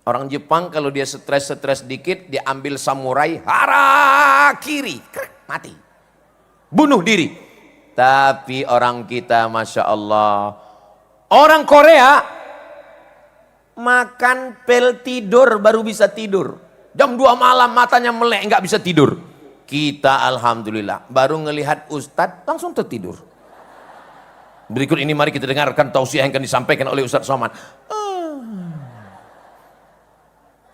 Orang Jepang kalau dia stres dikit, dia ambil samurai, harakiri, mati, bunuh diri. Tapi orang kita Masya Allah, orang Korea makan pil tidur baru bisa tidur. Jam 2 malam matanya melek, nggak bisa tidur. Kita Alhamdulillah baru ngelihat Ustadz langsung tertidur. Berikut ini mari kita dengarkan tausiah yang akan disampaikan oleh Ustadz Somad.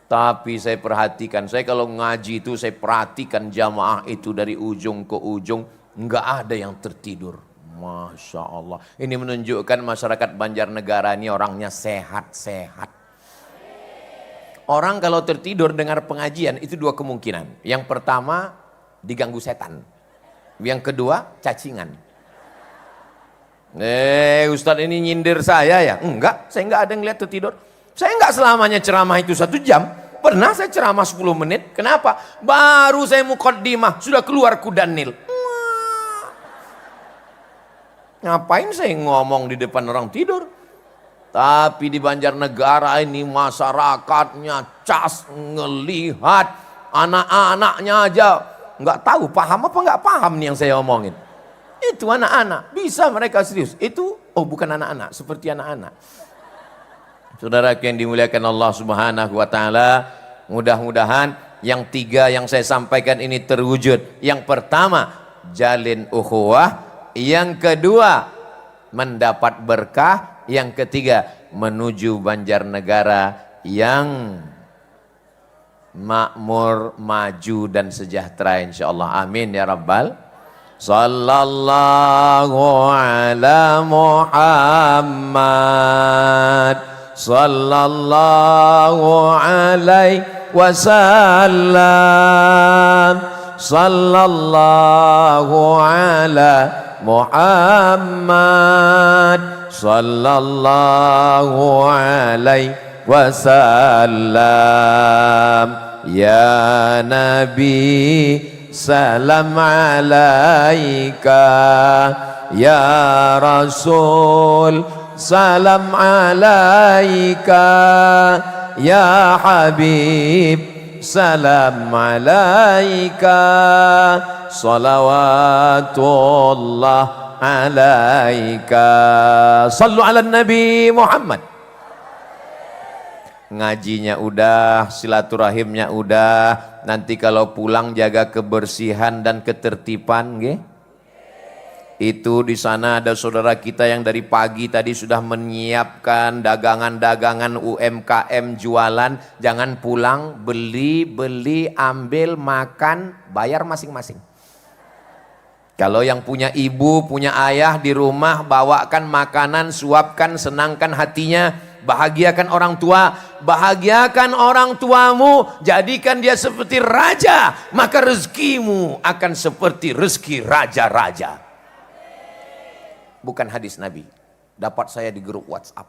Tapi saya perhatikan, saya kalau ngaji itu saya perhatikan jamaah itu dari ujung ke ujung, nggak ada yang tertidur. Masya Allah. Ini menunjukkan masyarakat Banjarnegara ini orangnya sehat-sehat. Orang kalau tertidur dengar pengajian itu dua kemungkinan. Yang pertama diganggu setan. Yang kedua cacingan. Ustadz ini nyindir saya ya? Enggak, saya enggak ada yang lihat tertidur. Saya enggak selamanya ceramah itu 1 jam. Pernah saya ceramah 10 menit. Kenapa? Baru saya muqaddimah sudah keluar kudanil. Ngapain saya ngomong di depan orang tidur? Tapi di Banjarnegara ini masyarakatnya cas ngelihat, anak-anaknya aja nggak tahu paham apa nggak paham nih yang saya omongin. Itu anak-anak bisa mereka serius. Itu bukan anak-anak, seperti anak-anak. Saudara yang dimuliakan Allah Subhanahu wa taala, mudah-mudahan yang 3 yang saya sampaikan ini terwujud. Yang pertama, jalin ukhuwah. Yang kedua, mendapat berkah. Yang ketiga, menuju Banjarnegara yang makmur, maju dan sejahtera insyaallah. Amin ya rabbal. Sallallahu ala Muhammad sallallahu alaihi wasallam. Sallallahu ala Muhammad sallallahu alaihi wasallam. Ya Nabi salam alaika, ya Rasul salam alaika, ya Habib salam alaika, salawatullah alaika. Sallu ala Nabi Muhammad. Ngajinya udah, silaturahimnya udah. Nanti kalau pulang jaga kebersihan dan ketertiban, nggih. Itu di sana ada saudara kita yang dari pagi tadi sudah menyiapkan dagangan-dagangan UMKM jualan. Jangan pulang, beli, ambil, makan, bayar masing-masing. Kalau yang punya ibu, punya ayah di rumah, bawakan makanan, suapkan, senangkan hatinya. Bahagiakan orang tua, bahagiakan orang tuamu, jadikan dia seperti raja, maka rezekimu akan seperti rezeki raja-raja. Bukan hadis Nabi, dapat saya di grup WhatsApp.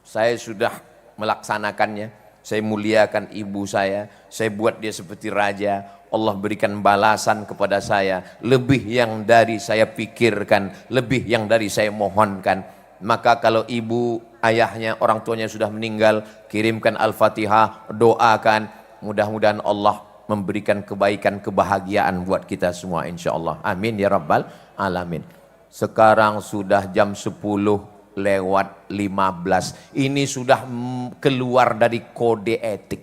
Saya sudah melaksanakannya. Saya muliakan ibu saya buat dia seperti raja. Allah berikan balasan kepada saya lebih yang dari saya pikirkan, lebih yang dari saya mohonkan. Maka kalau ibu, ayahnya, orang tuanya sudah meninggal, kirimkan Al-Fatihah, doakan, mudah-mudahan Allah memberikan kebaikan, kebahagiaan buat kita semua insyaallah. Amin ya rabbal alamin. Sekarang sudah jam 10:15. Ini sudah keluar dari kode etik.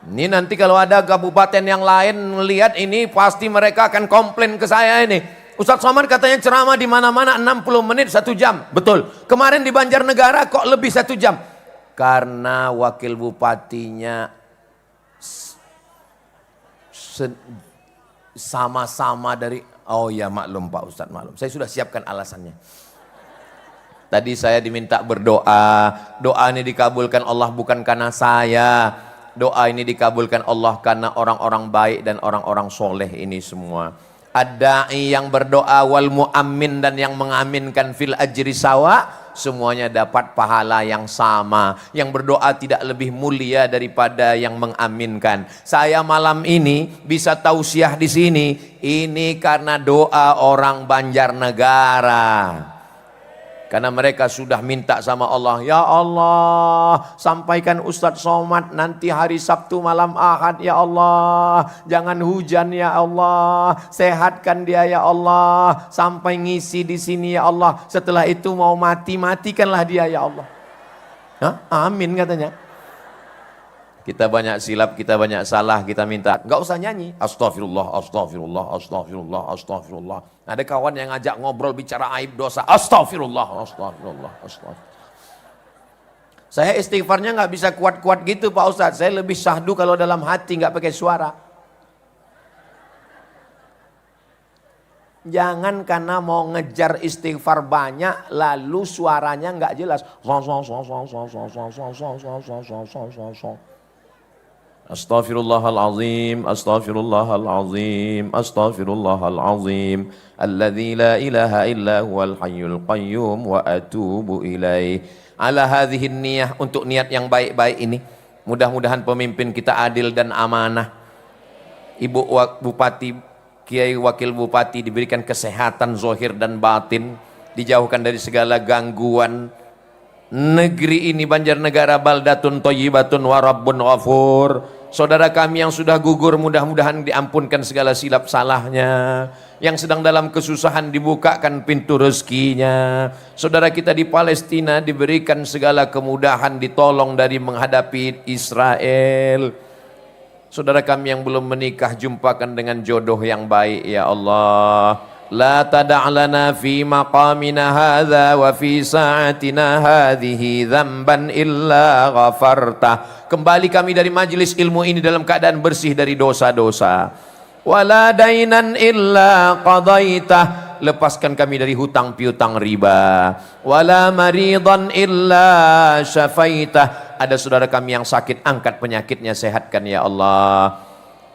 Ini nanti kalau ada kabupaten yang lain melihat ini, pasti mereka akan komplain ke saya ini. Ustadz Somad katanya ceramah di mana-mana 60 menit 1 jam. Betul. Kemarin di Banjarnegara kok lebih 1 jam? Karena wakil bupatinya sama-sama dari, oh ya maklum Pak Ustadz, maklum. Saya sudah siapkan alasannya. Tadi saya diminta berdoa. Doa ini dikabulkan Allah bukan karena saya. Doa ini dikabulkan Allah karena orang-orang baik dan orang-orang soleh ini semua. Ad-da'i yang berdoa wal mu'ammin dan yang mengaminkan fil ajri sawa, semuanya dapat pahala yang sama. Yang berdoa tidak lebih mulia daripada yang mengaminkan. Saya malam ini bisa tausiah di sini, ini karena doa orang Banjarnegara. Karena mereka sudah minta sama Allah, ya Allah, sampaikan Ustadz Somad nanti hari Sabtu malam Ahad ya Allah. Jangan hujan ya Allah, sehatkan dia ya Allah, sampai ngisi di sini ya Allah. Setelah itu mau mati, matikanlah dia ya Allah. Hah? Amin katanya. Kita banyak silap, kita banyak salah, kita minta. Enggak usah nyanyi. Astagfirullah, astagfirullah, astagfirullah, astagfirullah. Ada kawan yang ngajak ngobrol bicara aib dosa. Astagfirullah, astagfirullah, astagfirullah. Saya istighfarnya nggak bisa kuat-kuat gitu Pak Ustadz. Saya lebih syahdu kalau dalam hati, nggak pakai suara. Jangan karena mau ngejar istighfar banyak lalu suaranya nggak jelas. Astaghfirullahalazim, astaghfirullahalazim, astaghfirullahalazim, alladzi la ilaha illa huwal hayyul qayyum wa atubu ilaih. Ala hadhihi niyah, untuk niat yang baik-baik ini, mudah-mudahan pemimpin kita adil dan amanah. Ibu Bupati, Kiai Wakil Bupati diberikan kesehatan zahir dan batin, dijauhkan dari segala gangguan. Negeri ini Banjarnegara baldatun thayyibatun wa rabbun ghafur. Saudara kami yang sudah gugur mudah-mudahan diampunkan segala silap salahnya. Yang sedang dalam kesusahan dibukakan pintu rezekinya. Saudara kita di Palestina diberikan segala kemudahan, ditolong dari menghadapi Israel. Saudara kami yang belum menikah jumpakan dengan jodoh yang baik ya Allah. La tada'lana fi maqamina hadha wa fi sa'atina hadhihi dzamban illa ghafartah. Kembali kami dari majelis ilmu ini dalam keadaan bersih dari dosa-dosa. Wala dainan illa qadaitah. Lepaskan kami dari hutang piutang riba. Wala maridan illa syafaitah. Ada saudara kami yang sakit, angkat penyakitnya, sehatkan ya Allah.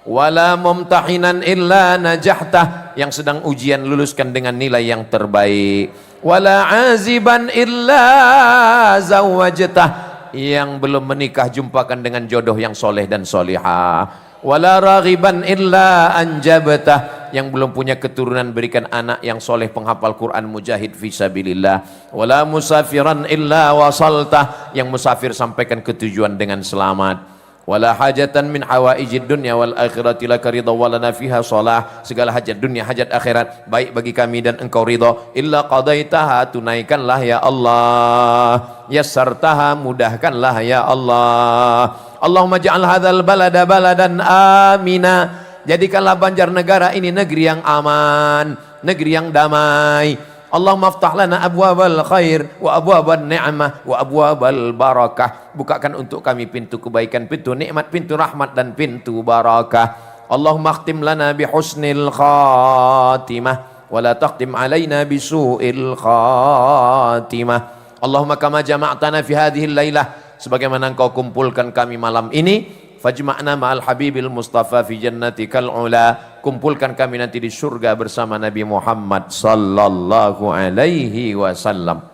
Wala mumtahinan illa najahtah, yang sedang ujian luluskan dengan nilai yang terbaik. Wala aziban illa zawajtah, yang belum menikah jumpakan dengan jodoh yang soleh dan solihah. Wala raghiban illa anjabtah, yang belum punya keturunan berikan anak yang soleh penghafal Quran mujahid fisabilillah. Wala musafiran illa wasaltah, yang musafir sampaikan ke tujuan dengan selamat. Wala hajatan min hawaijid dunya wal akhirati laka ridha wa lana fiha shalah. Segala hajat dunia, hajat akhirat baik bagi kami dan engkau ridha. Illa qadaitaha, tunaikanlah ya Allah. Yassartaha, mudahkanlah ya Allah. Allahumma ja'al hadzal balada baladan amina. Jadikanlah Banjarnegara ini negeri yang aman, negeri yang damai. Allahumma aftah lana abwabal khair wa abwabal ni'mah wa abwabal barakah. Bukakan untuk kami pintu kebaikan, pintu nikmat, pintu rahmat dan pintu barakah. Allahumma akhtim lana bi husnil khatimah wa la taqtim alaina bi su'il khatimah. Allahumma kama jama'tana fi hadhihi lailah, sebagaimana engkau kumpulkan kami malam ini, fajma'na ma'al habibil mustafa fi jannatikal ula. Kumpulkan kami nanti di surga bersama Nabi Muhammad sallallahu alaihi wasallam.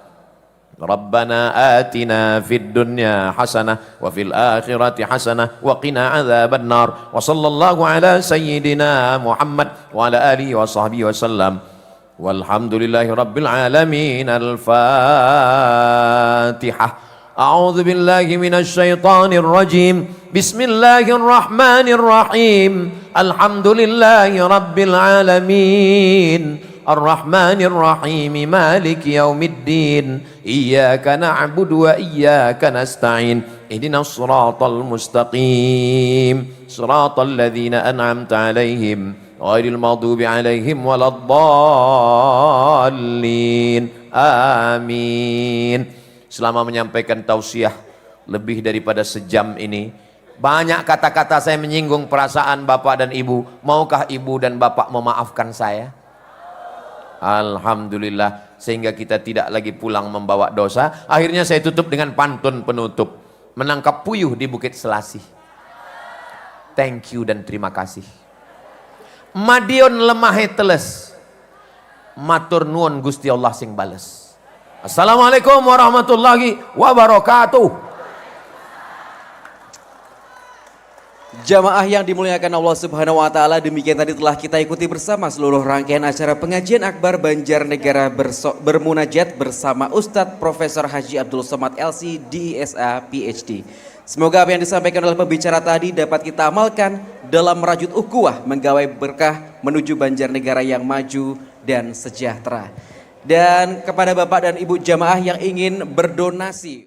Rabbana atina fid dunya hasanah wa fil akhirati hasanah wa qina adzaban nar. Wa sallallahu ala sayyidina Muhammad wa ala alihi wa sahbihi wasallam. Walhamdulillahi rabbil alamin. Al-Fatihah. أعوذ بالله من الشيطان الرجيم بسم الله الرحمن الرحيم الحمد لله رب العالمين الرحمن الرحيم مالك يوم الدين إياك نعبد وإياك نستعين اهدنا الصراط المستقيم صراط الذين أنعمت عليهم غير المغضوب عليهم ولا الضالين آمين. Selama menyampaikan tausiah lebih daripada sejam ini, banyak kata-kata saya menyinggung perasaan bapak dan ibu. Maukah ibu dan bapak memaafkan saya? Alhamdulillah, sehingga kita tidak lagi pulang membawa dosa. Akhirnya saya tutup dengan pantun penutup. Menangkap puyuh di Bukit Selasih. Thank you dan terima kasih. Madiun lemahe teles, matur nuwun Gusti Allah sing bales. Assalamualaikum warahmatullahi wabarakatuh. Jamaah yang dimuliakan Allah Subhanahu wa taala, demikian tadi telah kita ikuti bersama seluruh rangkaian acara pengajian akbar Banjarnegara bermunajat bersama Ustadz Profesor Haji Abdul Somad LC DISA PhD. Semoga apa yang disampaikan oleh pembicara tadi dapat kita amalkan dalam merajut ukhuwah menggawai berkah menuju Banjarnegara yang maju dan sejahtera. Dan kepada Bapak dan Ibu jamaah yang ingin berdonasi